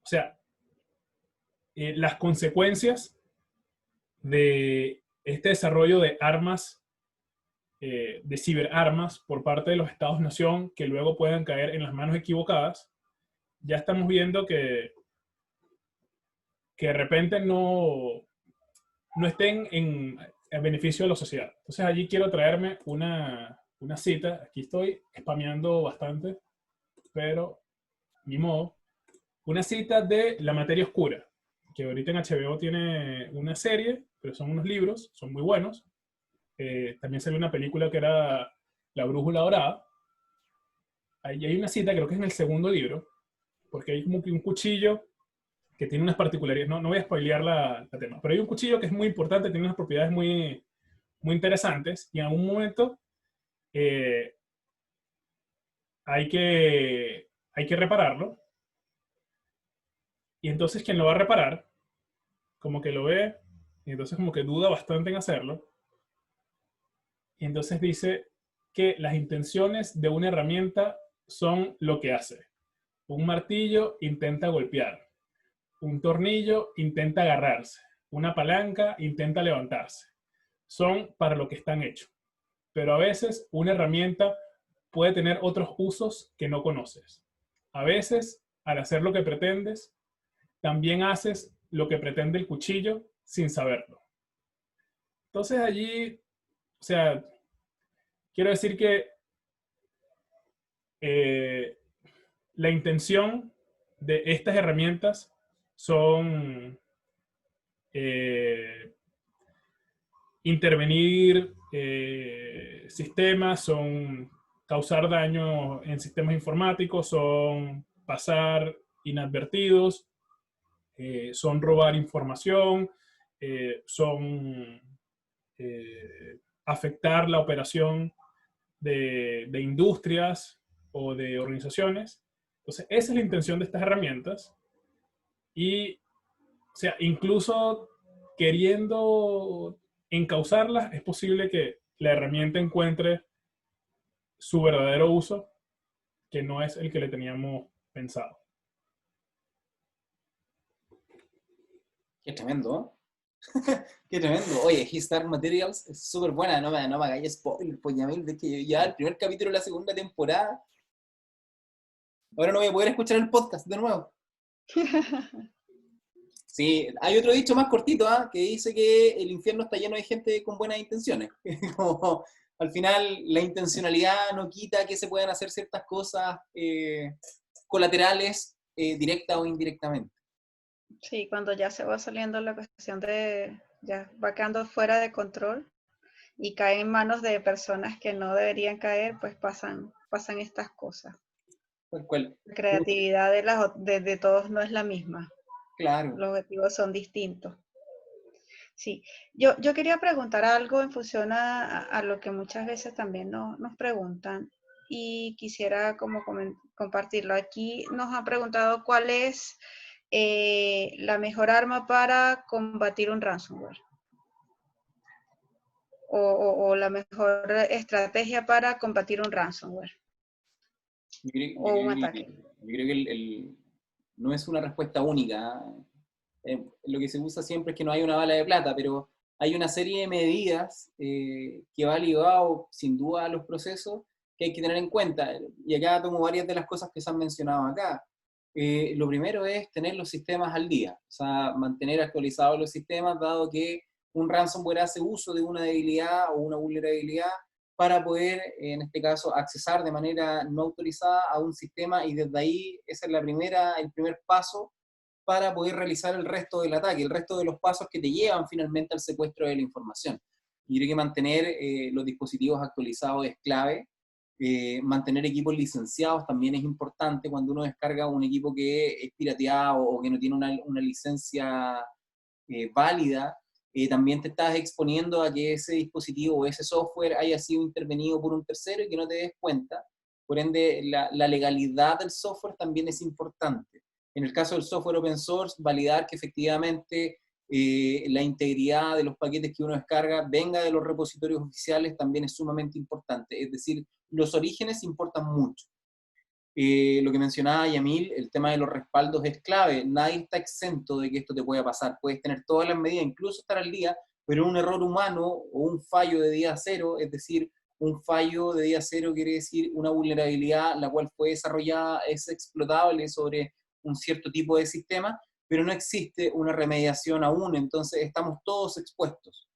D: o sea, las consecuencias de este desarrollo de armas, de ciberarmas por parte de los Estados-nación, que luego puedan caer en las manos equivocadas, ya estamos viendo que de repente no estén en beneficio de la sociedad. Entonces allí quiero traerme una cita. Aquí estoy spameando bastante, pero ni modo. Una cita de La Materia Oscura, que ahorita en HBO tiene una serie, pero son unos libros, son muy buenos. También salió una película que era La Brújula Dorada. Ahí hay una cita, creo que es en el segundo libro, porque hay como que un cuchillo que tiene unas particularidades. No voy a spoilear la tema, pero hay un cuchillo que es muy importante, tiene unas propiedades muy, muy interesantes y en algún momento hay que repararlo. Y entonces quien lo va a reparar, como que lo ve, y entonces como que duda bastante en hacerlo. Y entonces dice que las intenciones de una herramienta son lo que hace. Un martillo intenta golpear. Un tornillo intenta agarrarse. Una palanca intenta levantarse. Son para lo que están hechos. Pero a veces una herramienta puede tener otros usos que no conoces. A veces, al hacer lo que pretendes, también haces lo que pretende el cuchillo sin saberlo. Entonces allí, o sea, quiero decir que la intención de estas herramientas son intervenir sistemas, son causar daño en sistemas informáticos, son pasar inadvertidos, son robar información, son afectar la operación de industrias o de organizaciones. Entonces, esa es la intención de estas herramientas. Y, o sea, incluso queriendo encauzarlas, es posible que la herramienta encuentre su verdadero uso, que no es el que le teníamos pensado.
A: Qué tremendo, ¿eh? Qué tremendo. Oye, His Dark Materials es súper buena. No me hagáis spoiler, pues Yamil, de que ya el primer capítulo de la segunda temporada. Ahora no voy a poder escuchar el podcast de nuevo. Sí, hay otro dicho más cortito, ¿eh? Que dice que el infierno está lleno de gente con buenas intenciones. Como, al final, la intencionalidad no quita que se puedan hacer ciertas cosas colaterales, directa o indirectamente.
B: Sí, cuando ya se va saliendo la cuestión de, ya va quedando fuera de control y cae en manos de personas que no deberían caer, pues pasan estas cosas.
A: Tal cual.
B: La creatividad de todos no es la misma.
A: Claro.
B: Los objetivos son distintos. Sí, yo quería preguntar algo en función a lo que muchas veces también nos preguntan y quisiera como compartirlo. Aquí nos han preguntado cuál es la mejor arma para combatir un ransomware o la mejor estrategia para combatir un ransomware o un ataque.
A: Yo creo que no es una respuesta única. Lo que se usa siempre es que no hay una bala de plata, pero hay una serie de medidas que va ligado sin duda a los procesos que hay que tener en cuenta. Y acá tomo varias de las cosas que se han mencionado acá. Lo primero es tener los sistemas al día, o sea, mantener actualizados los sistemas, dado que un ransomware hace uso de una debilidad o una vulnerabilidad para poder, en este caso, accesar de manera no autorizada a un sistema, y desde ahí ese es el primer paso para poder realizar el resto del ataque, el resto de los pasos que te llevan finalmente al secuestro de la información. Y creo que mantener los dispositivos actualizados es clave. Mantener equipos licenciados también es importante cuando uno descarga un equipo que es pirateado o que no tiene una licencia válida. También te estás exponiendo a que ese dispositivo o ese software haya sido intervenido por un tercero y que no te des cuenta. Por ende, la legalidad del software también es importante. En el caso del software open source, validar que efectivamente la integridad de los paquetes que uno descarga venga de los repositorios oficiales también es sumamente importante. Es decir, los orígenes importan mucho. Lo que mencionaba Yamil, el tema de los respaldos es clave. Nadie está exento de que esto te pueda pasar. Puedes tener todas las medidas, incluso estar al día, pero un error humano o un fallo de día cero, es decir, un fallo de día cero quiere decir una vulnerabilidad la cual fue desarrollada, es explotable sobre un cierto tipo de sistema, pero no existe una remediación aún, entonces estamos todos expuestos.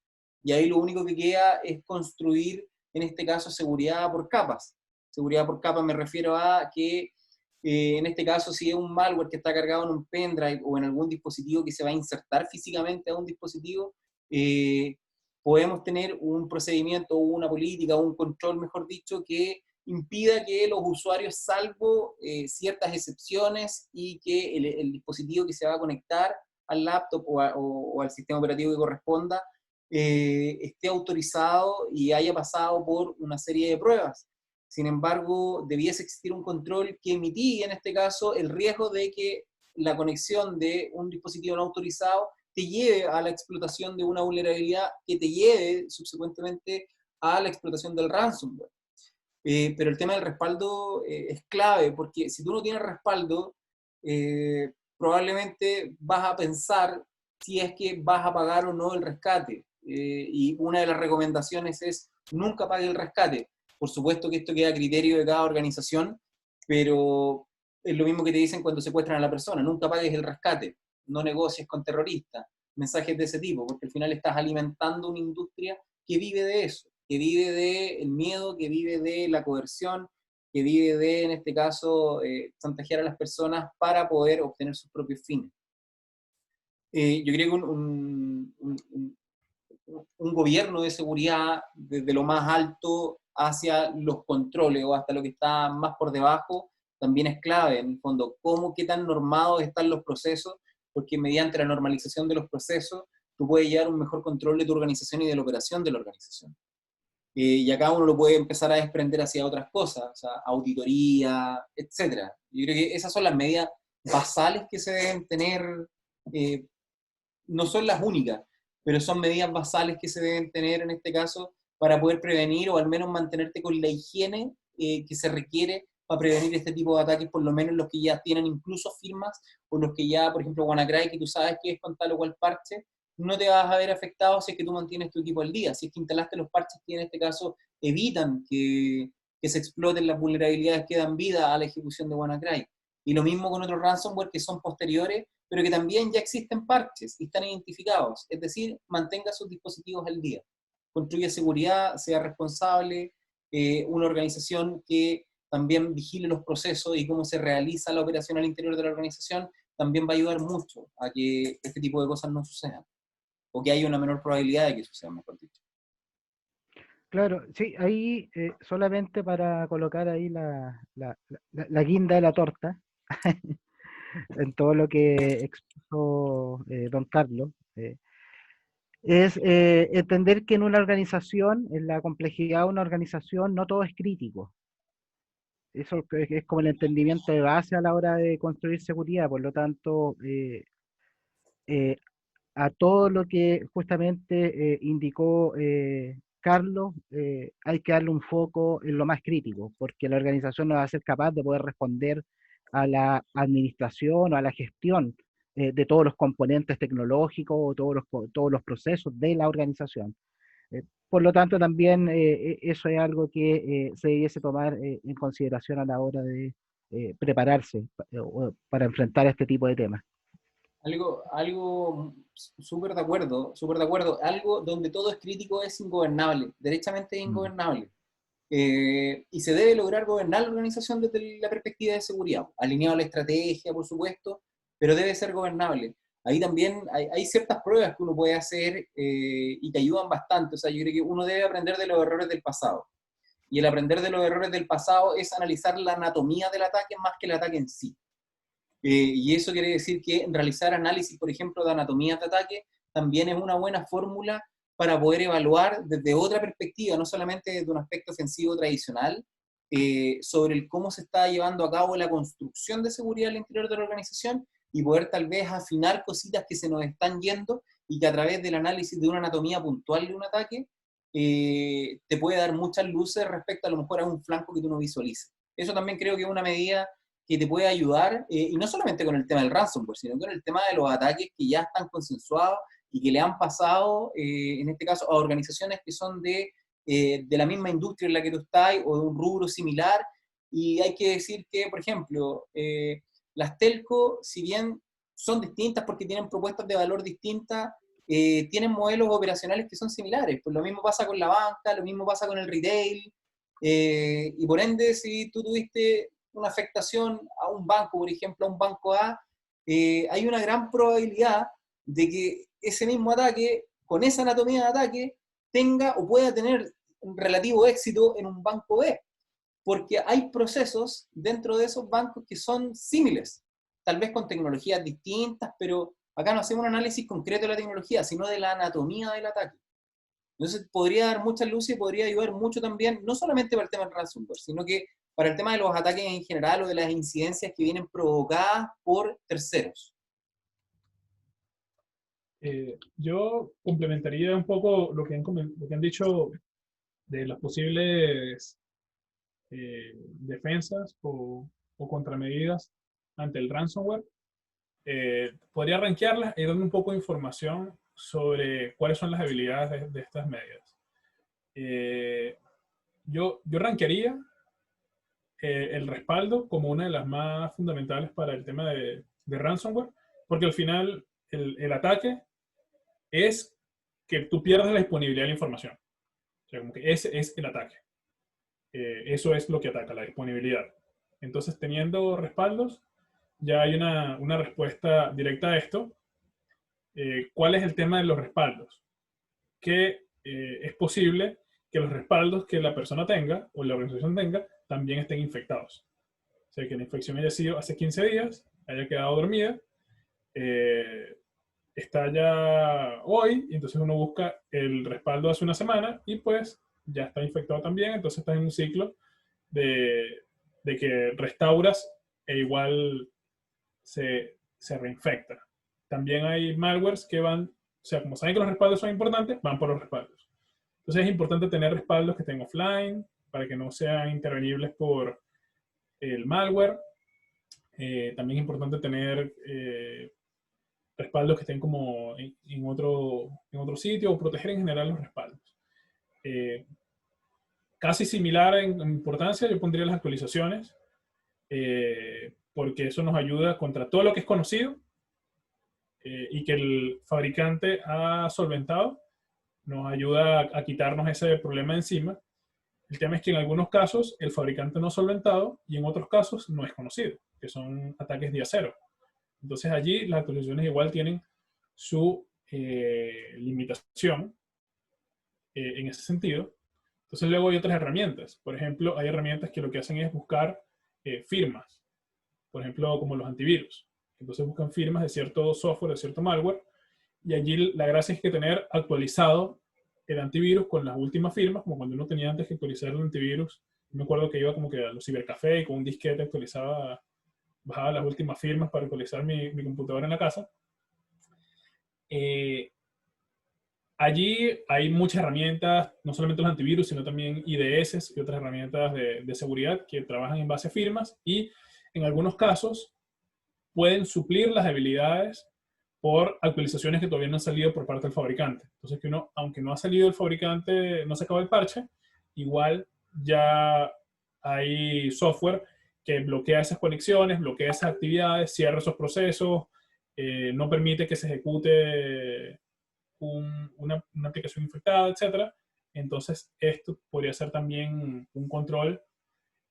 A: Y ahí lo único que queda es construir, en este caso, seguridad por capas. Seguridad por capas me refiero a que, en este caso, si es un malware que está cargado en un pendrive o en algún dispositivo que se va a insertar físicamente a un dispositivo, podemos tener un procedimiento o una política o un control, mejor dicho, que impida que los usuarios, salvo ciertas excepciones, y que el dispositivo que se va a conectar al laptop o al sistema operativo que corresponda, esté autorizado y haya pasado por una serie de pruebas. Sin embargo, debiese existir un control que mitigue, en este caso, el riesgo de que la conexión de un dispositivo no autorizado te lleve a la explotación de una vulnerabilidad que te lleve subsecuentemente a la explotación del ransomware. Pero el tema del respaldo es clave, porque si tú no tienes respaldo, probablemente vas a pensar si es que vas a pagar o no el rescate. Y una de las recomendaciones es nunca pague el rescate. Por supuesto que esto queda a criterio de cada organización, pero es lo mismo que te dicen cuando secuestran a la persona, nunca pagues el rescate, no negocies con terroristas, mensajes de ese tipo, porque al final estás alimentando una industria que vive de eso, que vive del miedo, que vive de la coerción, que vive de, en este caso, chantajear a las personas para poder obtener sus propios fines. Yo creo que un gobierno de seguridad desde lo más alto hacia los controles o hasta lo que está más por debajo también es clave, en el fondo, qué tan normados están los procesos, porque mediante la normalización de los procesos tú puedes llevar un mejor control de tu organización y de la operación de la organización. Y acá uno lo puede empezar a desprender hacia otras cosas, o sea, auditoría, etc. Yo creo que esas son las medidas basales que se deben tener, no son las únicas, pero son medidas basales que se deben tener en este caso para poder prevenir o al menos mantenerte con la higiene que se requiere para prevenir este tipo de ataques, por lo menos los que ya tienen incluso firmas, o los que ya, por ejemplo, WannaCry, que tú sabes que es con tal o cual parche, no te vas a ver afectado si es que tú mantienes tu equipo al día, si es que instalaste los parches que en este caso evitan que se exploten las vulnerabilidades que dan vida a la ejecución de WannaCry. Y lo mismo con otros ransomware que son posteriores, pero que también ya existen parches y están identificados. Es decir, mantenga sus dispositivos al día. Construya seguridad, sea responsable, una organización que también vigile los procesos y cómo se realiza la operación al interior de la organización, también va a ayudar mucho a que este tipo de cosas no sucedan, o que haya una menor probabilidad de que sucedan, mejor dicho.
C: Claro, sí, ahí solamente para colocar ahí la guinda de la torta en todo lo que expuso don Carlos, es entender que en una organización, en la complejidad de una organización, no todo es crítico. Eso es como el entendimiento de base a la hora de construir seguridad, por lo tanto, eh, a todo lo que justamente indicó Carlos, hay que darle un foco en lo más crítico, porque la organización no va a ser capaz de poder responder a la administración o a la gestión de todos los componentes tecnológicos o todos los procesos de la organización. Por lo tanto, también eso es algo que se debiese tomar en consideración a la hora de prepararse para enfrentar este tipo de temas.
A: Algo súper de acuerdo, algo donde todo es crítico es ingobernable, derechamente es ingobernable. Y se debe lograr gobernar la organización desde la perspectiva de seguridad, alineado a la estrategia, por supuesto, pero debe ser gobernable. Ahí también hay ciertas pruebas que uno puede hacer y que ayudan bastante. O sea, yo creo que uno debe aprender de los errores del pasado. Y el aprender de los errores del pasado es analizar la anatomía del ataque más que el ataque en sí. Y eso quiere decir que realizar análisis, por ejemplo, de anatomía de ataque también es una buena fórmula para poder evaluar desde otra perspectiva, no solamente desde un aspecto ofensivo tradicional, sobre el cómo se está llevando a cabo la construcción de seguridad al interior de la organización y poder tal vez afinar cositas que se nos están yendo y que a través del análisis de una anatomía puntual de un ataque te puede dar muchas luces respecto a lo mejor a un flanco que tú no visualices. Eso también creo que es una medida que te puede ayudar, y no solamente con el tema del ransomware, sino con el tema de los ataques que ya están consensuados y que le han pasado, en este caso, a organizaciones que son de la misma industria en la que tú estás o de un rubro similar. Y hay que decir que, por ejemplo, las telco, si bien son distintas porque tienen propuestas de valor distintas, tienen modelos operacionales que son similares. Pues lo mismo pasa con la banca, lo mismo pasa con el retail, y por ende, si tú tuviste una afectación a un banco, por ejemplo, a un banco A, hay una gran probabilidad de que ese mismo ataque, con esa anatomía de ataque, tenga o pueda tener un relativo éxito en un banco B, porque hay procesos dentro de esos bancos que son similares, tal vez con tecnologías distintas, pero acá no hacemos un análisis concreto de la tecnología, sino de la anatomía del ataque. Entonces podría dar muchas luces y podría ayudar mucho también, no solamente para el tema del ransomware, sino que para el tema de los ataques en general o de las incidencias que vienen provocadas por terceros.
D: Yo complementaría un poco lo que han dicho de las posibles defensas o contramedidas ante el ransomware. Podría rankearlas y darle un poco de información sobre cuáles son las habilidades de estas medidas. Yo rankearía el respaldo como una de las más fundamentales para el tema de ransomware, porque al final el ataque es que tú pierdas la disponibilidad de la información. O sea, como que ese es el ataque. Eso es lo que ataca, la disponibilidad. Entonces, teniendo respaldos, ya hay una respuesta directa a esto. ¿Cuál es el tema de los respaldos? Que es posible que los respaldos que la persona tenga o la organización tenga también estén infectados. O sea, que la infección haya sido hace 15 días, haya quedado dormida, está ya hoy, y entonces uno busca el respaldo hace una semana y pues ya está infectado también, entonces estás en un ciclo de que restauras e igual se reinfecta. También hay malwares que van, o sea, como saben que los respaldos son importantes, van por los respaldos. Entonces es importante tener respaldos que estén offline para que no sean intervenibles por el malware. También es importante tener respaldos que estén como en otro sitio o proteger en general los respaldos. Casi similar en importancia, yo pondría las actualizaciones, porque eso nos ayuda contra todo lo que es conocido y que el fabricante ha solventado, nos ayuda a quitarnos ese problema de encima. El tema es que en algunos casos el fabricante no ha solventado y en otros casos no es conocido, que son ataques día cero. Entonces allí las actualizaciones igual tienen su limitación en ese sentido. Entonces luego hay otras herramientas. Por ejemplo, hay herramientas que lo que hacen es buscar firmas. Por ejemplo, como los antivirus. Entonces buscan firmas de cierto software, de cierto malware. Y allí la gracia es que tener actualizado el antivirus con las últimas firmas, como cuando uno tenía antes que actualizar el antivirus. Me acuerdo que iba como que a los cibercafés y con un disquete actualizaba, bajaba las últimas firmas para actualizar mi computadora en la casa. Allí hay muchas herramientas, no solamente los antivirus, sino también IDS y otras herramientas de seguridad que trabajan en base a firmas y en algunos casos pueden suplir las habilidades por actualizaciones que todavía no han salido por parte del fabricante. Entonces, que uno, aunque no ha salido el fabricante, no se acaba el parche, igual ya hay software que bloquea esas conexiones, bloquea esas actividades, cierra esos procesos, no permite que se ejecute una aplicación infectada, etc. Entonces, esto podría ser también un control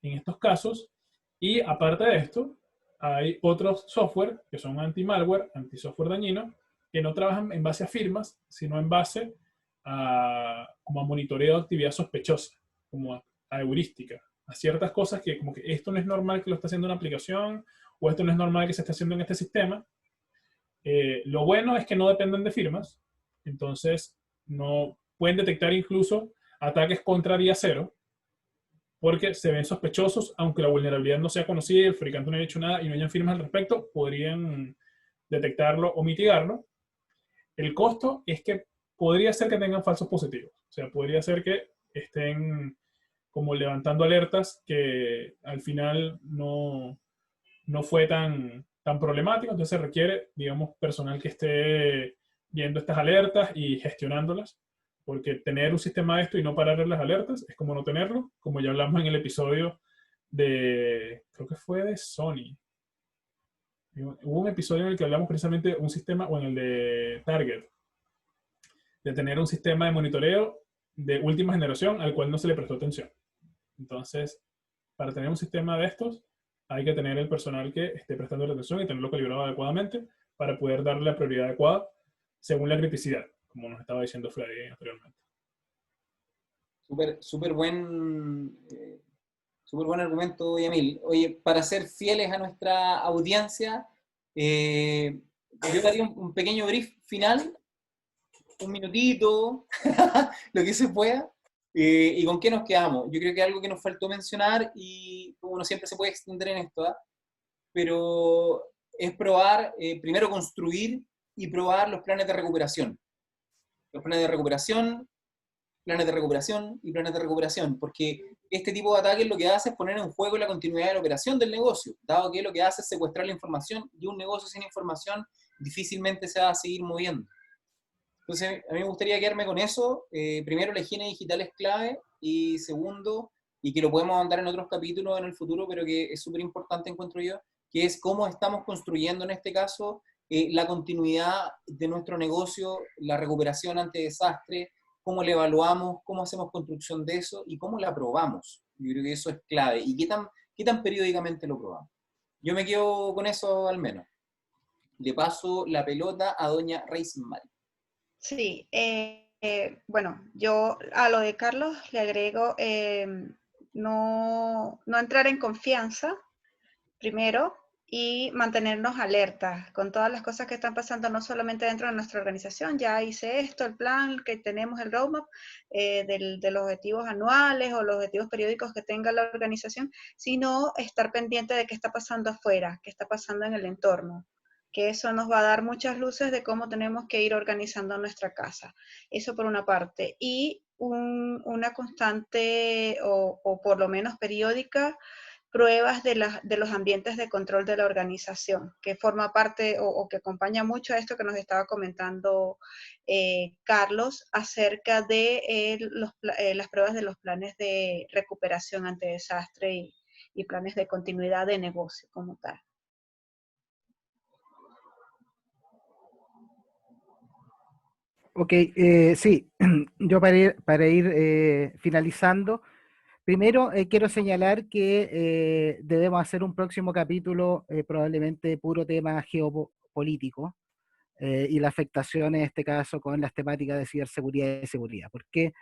D: en estos casos. Y aparte de esto, hay otros software que son anti-malware, anti-software dañino, que no trabajan en base a firmas, sino en base como a monitoreo de actividad sospechosa, como a heurística, a ciertas cosas que como que esto no es normal que lo está haciendo una aplicación, o esto no es normal que se esté haciendo en este sistema. Lo bueno es que no dependen de firmas, entonces no pueden detectar incluso ataques contra día cero, porque se ven sospechosos, aunque la vulnerabilidad no sea conocida y el fabricante no haya hecho nada y no hayan firmas al respecto, podrían detectarlo o mitigarlo. El costo es que podría ser que tengan falsos positivos. O sea, podría ser que estén como levantando alertas que al final no fue tan problemático. Entonces se requiere, digamos, personal que esté viendo estas alertas y gestionándolas. Porque tener un sistema de esto y no parar las alertas es como no tenerlo, como ya hablamos en el episodio creo que fue de Sony. Hubo un episodio en el que hablamos precisamente de un sistema, o en el de Target, de tener un sistema de monitoreo de última generación al cual no se le prestó atención. Entonces, para tener un sistema de estos, hay que tener el personal que esté prestando la atención y tenerlo calibrado adecuadamente para poder darle la prioridad adecuada según la criticidad, como nos estaba diciendo Freddy anteriormente.
A: Súper buen argumento, Yamil. Oye, para ser fieles a nuestra audiencia, yo daría un pequeño brief final un minutito, lo que se pueda. ¿Y con qué nos quedamos? Yo creo que algo que nos faltó mencionar, y uno siempre se puede extender en esto, ¿eh? Pero es probar, primero construir y probar los planes de recuperación. Los planes de recuperación, planes de recuperación y planes de recuperación, porque este tipo de ataques lo que hace es poner en juego la continuidad de la operación del negocio, dado que lo que hace es secuestrar la información, y un negocio sin información difícilmente se va a seguir moviendo. Entonces, a mí me gustaría quedarme con eso. Primero, la higiene digital es clave, y segundo, y que lo podemos andar en otros capítulos en el futuro, pero que es súper importante, encuentro yo, que es cómo estamos construyendo en este caso la continuidad de nuestro negocio, la recuperación ante desastre, cómo la evaluamos, cómo hacemos construcción de eso y cómo la probamos. Yo creo que eso es clave. ¿Y qué tan periódicamente lo probamos? Yo me quedo con eso al menos. Le paso la pelota a doña Reismar.
B: Sí, bueno, yo a lo de Carlos le agrego no entrar en confianza primero y mantenernos alertas con todas las cosas que están pasando, no solamente dentro de nuestra organización. Ya hice esto, el plan que tenemos, el roadmap de los objetivos anuales o los objetivos periódicos que tenga la organización, sino estar pendiente de qué está pasando afuera, qué está pasando en el entorno, que eso nos va a dar muchas luces de cómo tenemos que ir organizando nuestra casa. Eso por una parte. Y una constante o por lo menos periódica pruebas de los ambientes de control de la organización, que forma parte o que acompaña mucho a esto que nos estaba comentando Carlos acerca de las pruebas de los planes de recuperación ante desastre y planes de continuidad de negocio como tal.
C: Ok, sí, yo para ir finalizando, primero quiero señalar que debemos hacer un próximo capítulo probablemente puro tema geopolítico y la afectación en este caso con las temáticas de ciberseguridad y seguridad, porque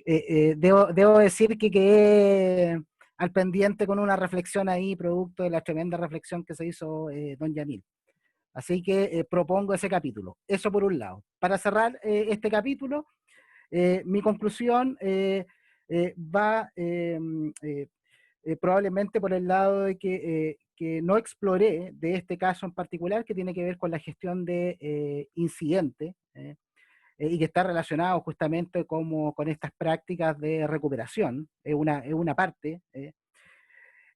C: debo decir que quedé al pendiente con una reflexión ahí, producto de la tremenda reflexión que se hizo don Yamil. Así que propongo ese capítulo. Eso por un lado. Para cerrar este capítulo, mi conclusión va probablemente por el lado de que no exploré de este caso en particular, que tiene que ver con la gestión de incidentes y que está relacionado justamente con estas prácticas de recuperación. Es una parte.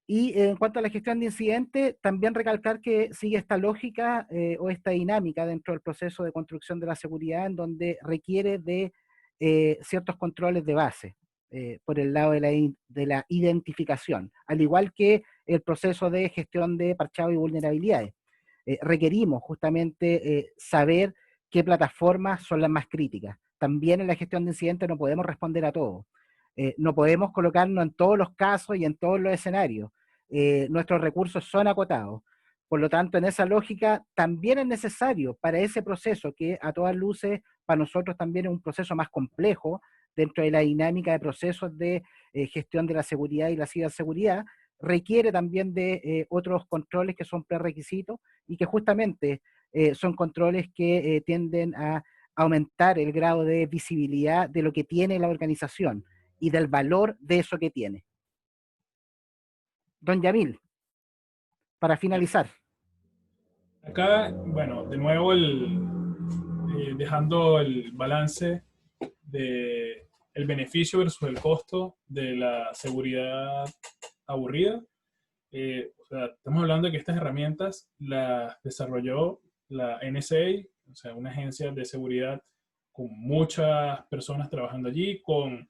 C: Y en cuanto a la gestión de incidentes, también recalcar que sigue esta lógica o esta dinámica dentro del proceso de construcción de la seguridad, en donde requiere de ciertos controles de base por el lado de la identificación, al igual que el proceso de gestión de parchado y vulnerabilidades. Requerimos justamente saber qué plataformas son las más críticas. También en la gestión de incidentes no podemos responder a todo. No podemos colocarnos en todos los casos y en todos los escenarios. Nuestros recursos son acotados. Por lo tanto, en esa lógica, también es necesario para ese proceso, que a todas luces para nosotros también es un proceso más complejo dentro de la dinámica de procesos de gestión de la seguridad y la ciberseguridad, requiere también de otros controles que son prerequisitos y que justamente son controles que tienden a aumentar el grado de visibilidad de lo que tiene la organización y del valor de eso que tiene. Don Yamil, para finalizar.
D: Acá, bueno, de nuevo dejando el balance de el beneficio versus el costo de la seguridad aburrida. O sea, estamos hablando de que estas herramientas las desarrolló la NSA, o sea, una agencia de seguridad con muchas personas trabajando allí, con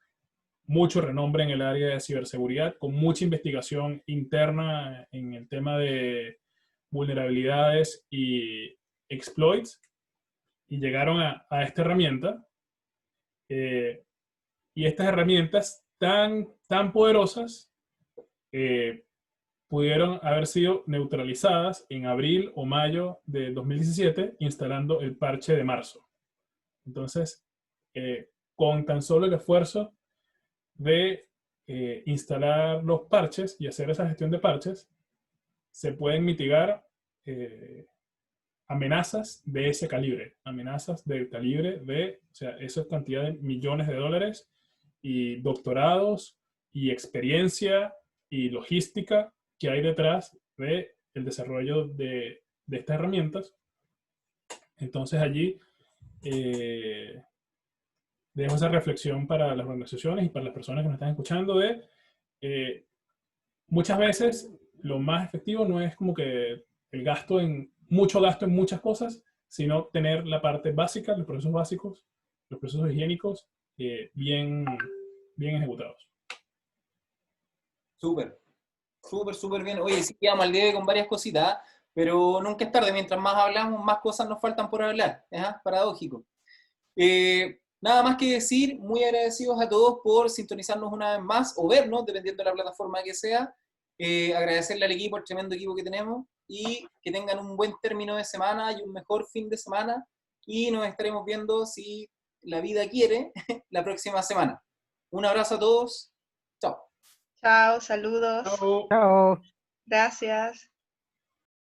D: mucho renombre en el área de ciberseguridad, con mucha investigación interna en el tema de vulnerabilidades y exploits, y llegaron a esta herramienta. Y estas herramientas tan poderosas pudieron haber sido neutralizadas en abril o mayo de 2017 instalando el parche de marzo. Entonces, con tan solo el esfuerzo de instalar los parches y hacer esa gestión de parches, se pueden mitigar amenazas de ese calibre, amenazas del calibre de, o sea, esa cantidad de millones de dólares y doctorados y experiencia y logística que hay detrás de el desarrollo de estas herramientas. Entonces allí dejo esa reflexión para las organizaciones y para las personas que nos están escuchando de muchas veces lo más efectivo no es como que mucho gasto en muchas cosas, sino tener la parte básica, los procesos básicos, los procesos higiénicos bien ejecutados.
A: Súper, súper bien. Oye, sí quedamos al debe con varias cositas, pero nunca es tarde. Mientras más hablamos, más cosas nos faltan por hablar. Paradójico. Nada más que decir, muy agradecidos a todos por sintonizarnos una vez más o vernos, dependiendo de la plataforma que sea. Agradecerle al equipo, al tremendo equipo que tenemos, y que tengan un buen término de semana y un mejor fin de semana, y nos estaremos viendo, si la vida quiere, la próxima semana. Un abrazo a todos. Chao.
B: Chao, saludos.
D: Chao.
C: Chao.
B: Gracias.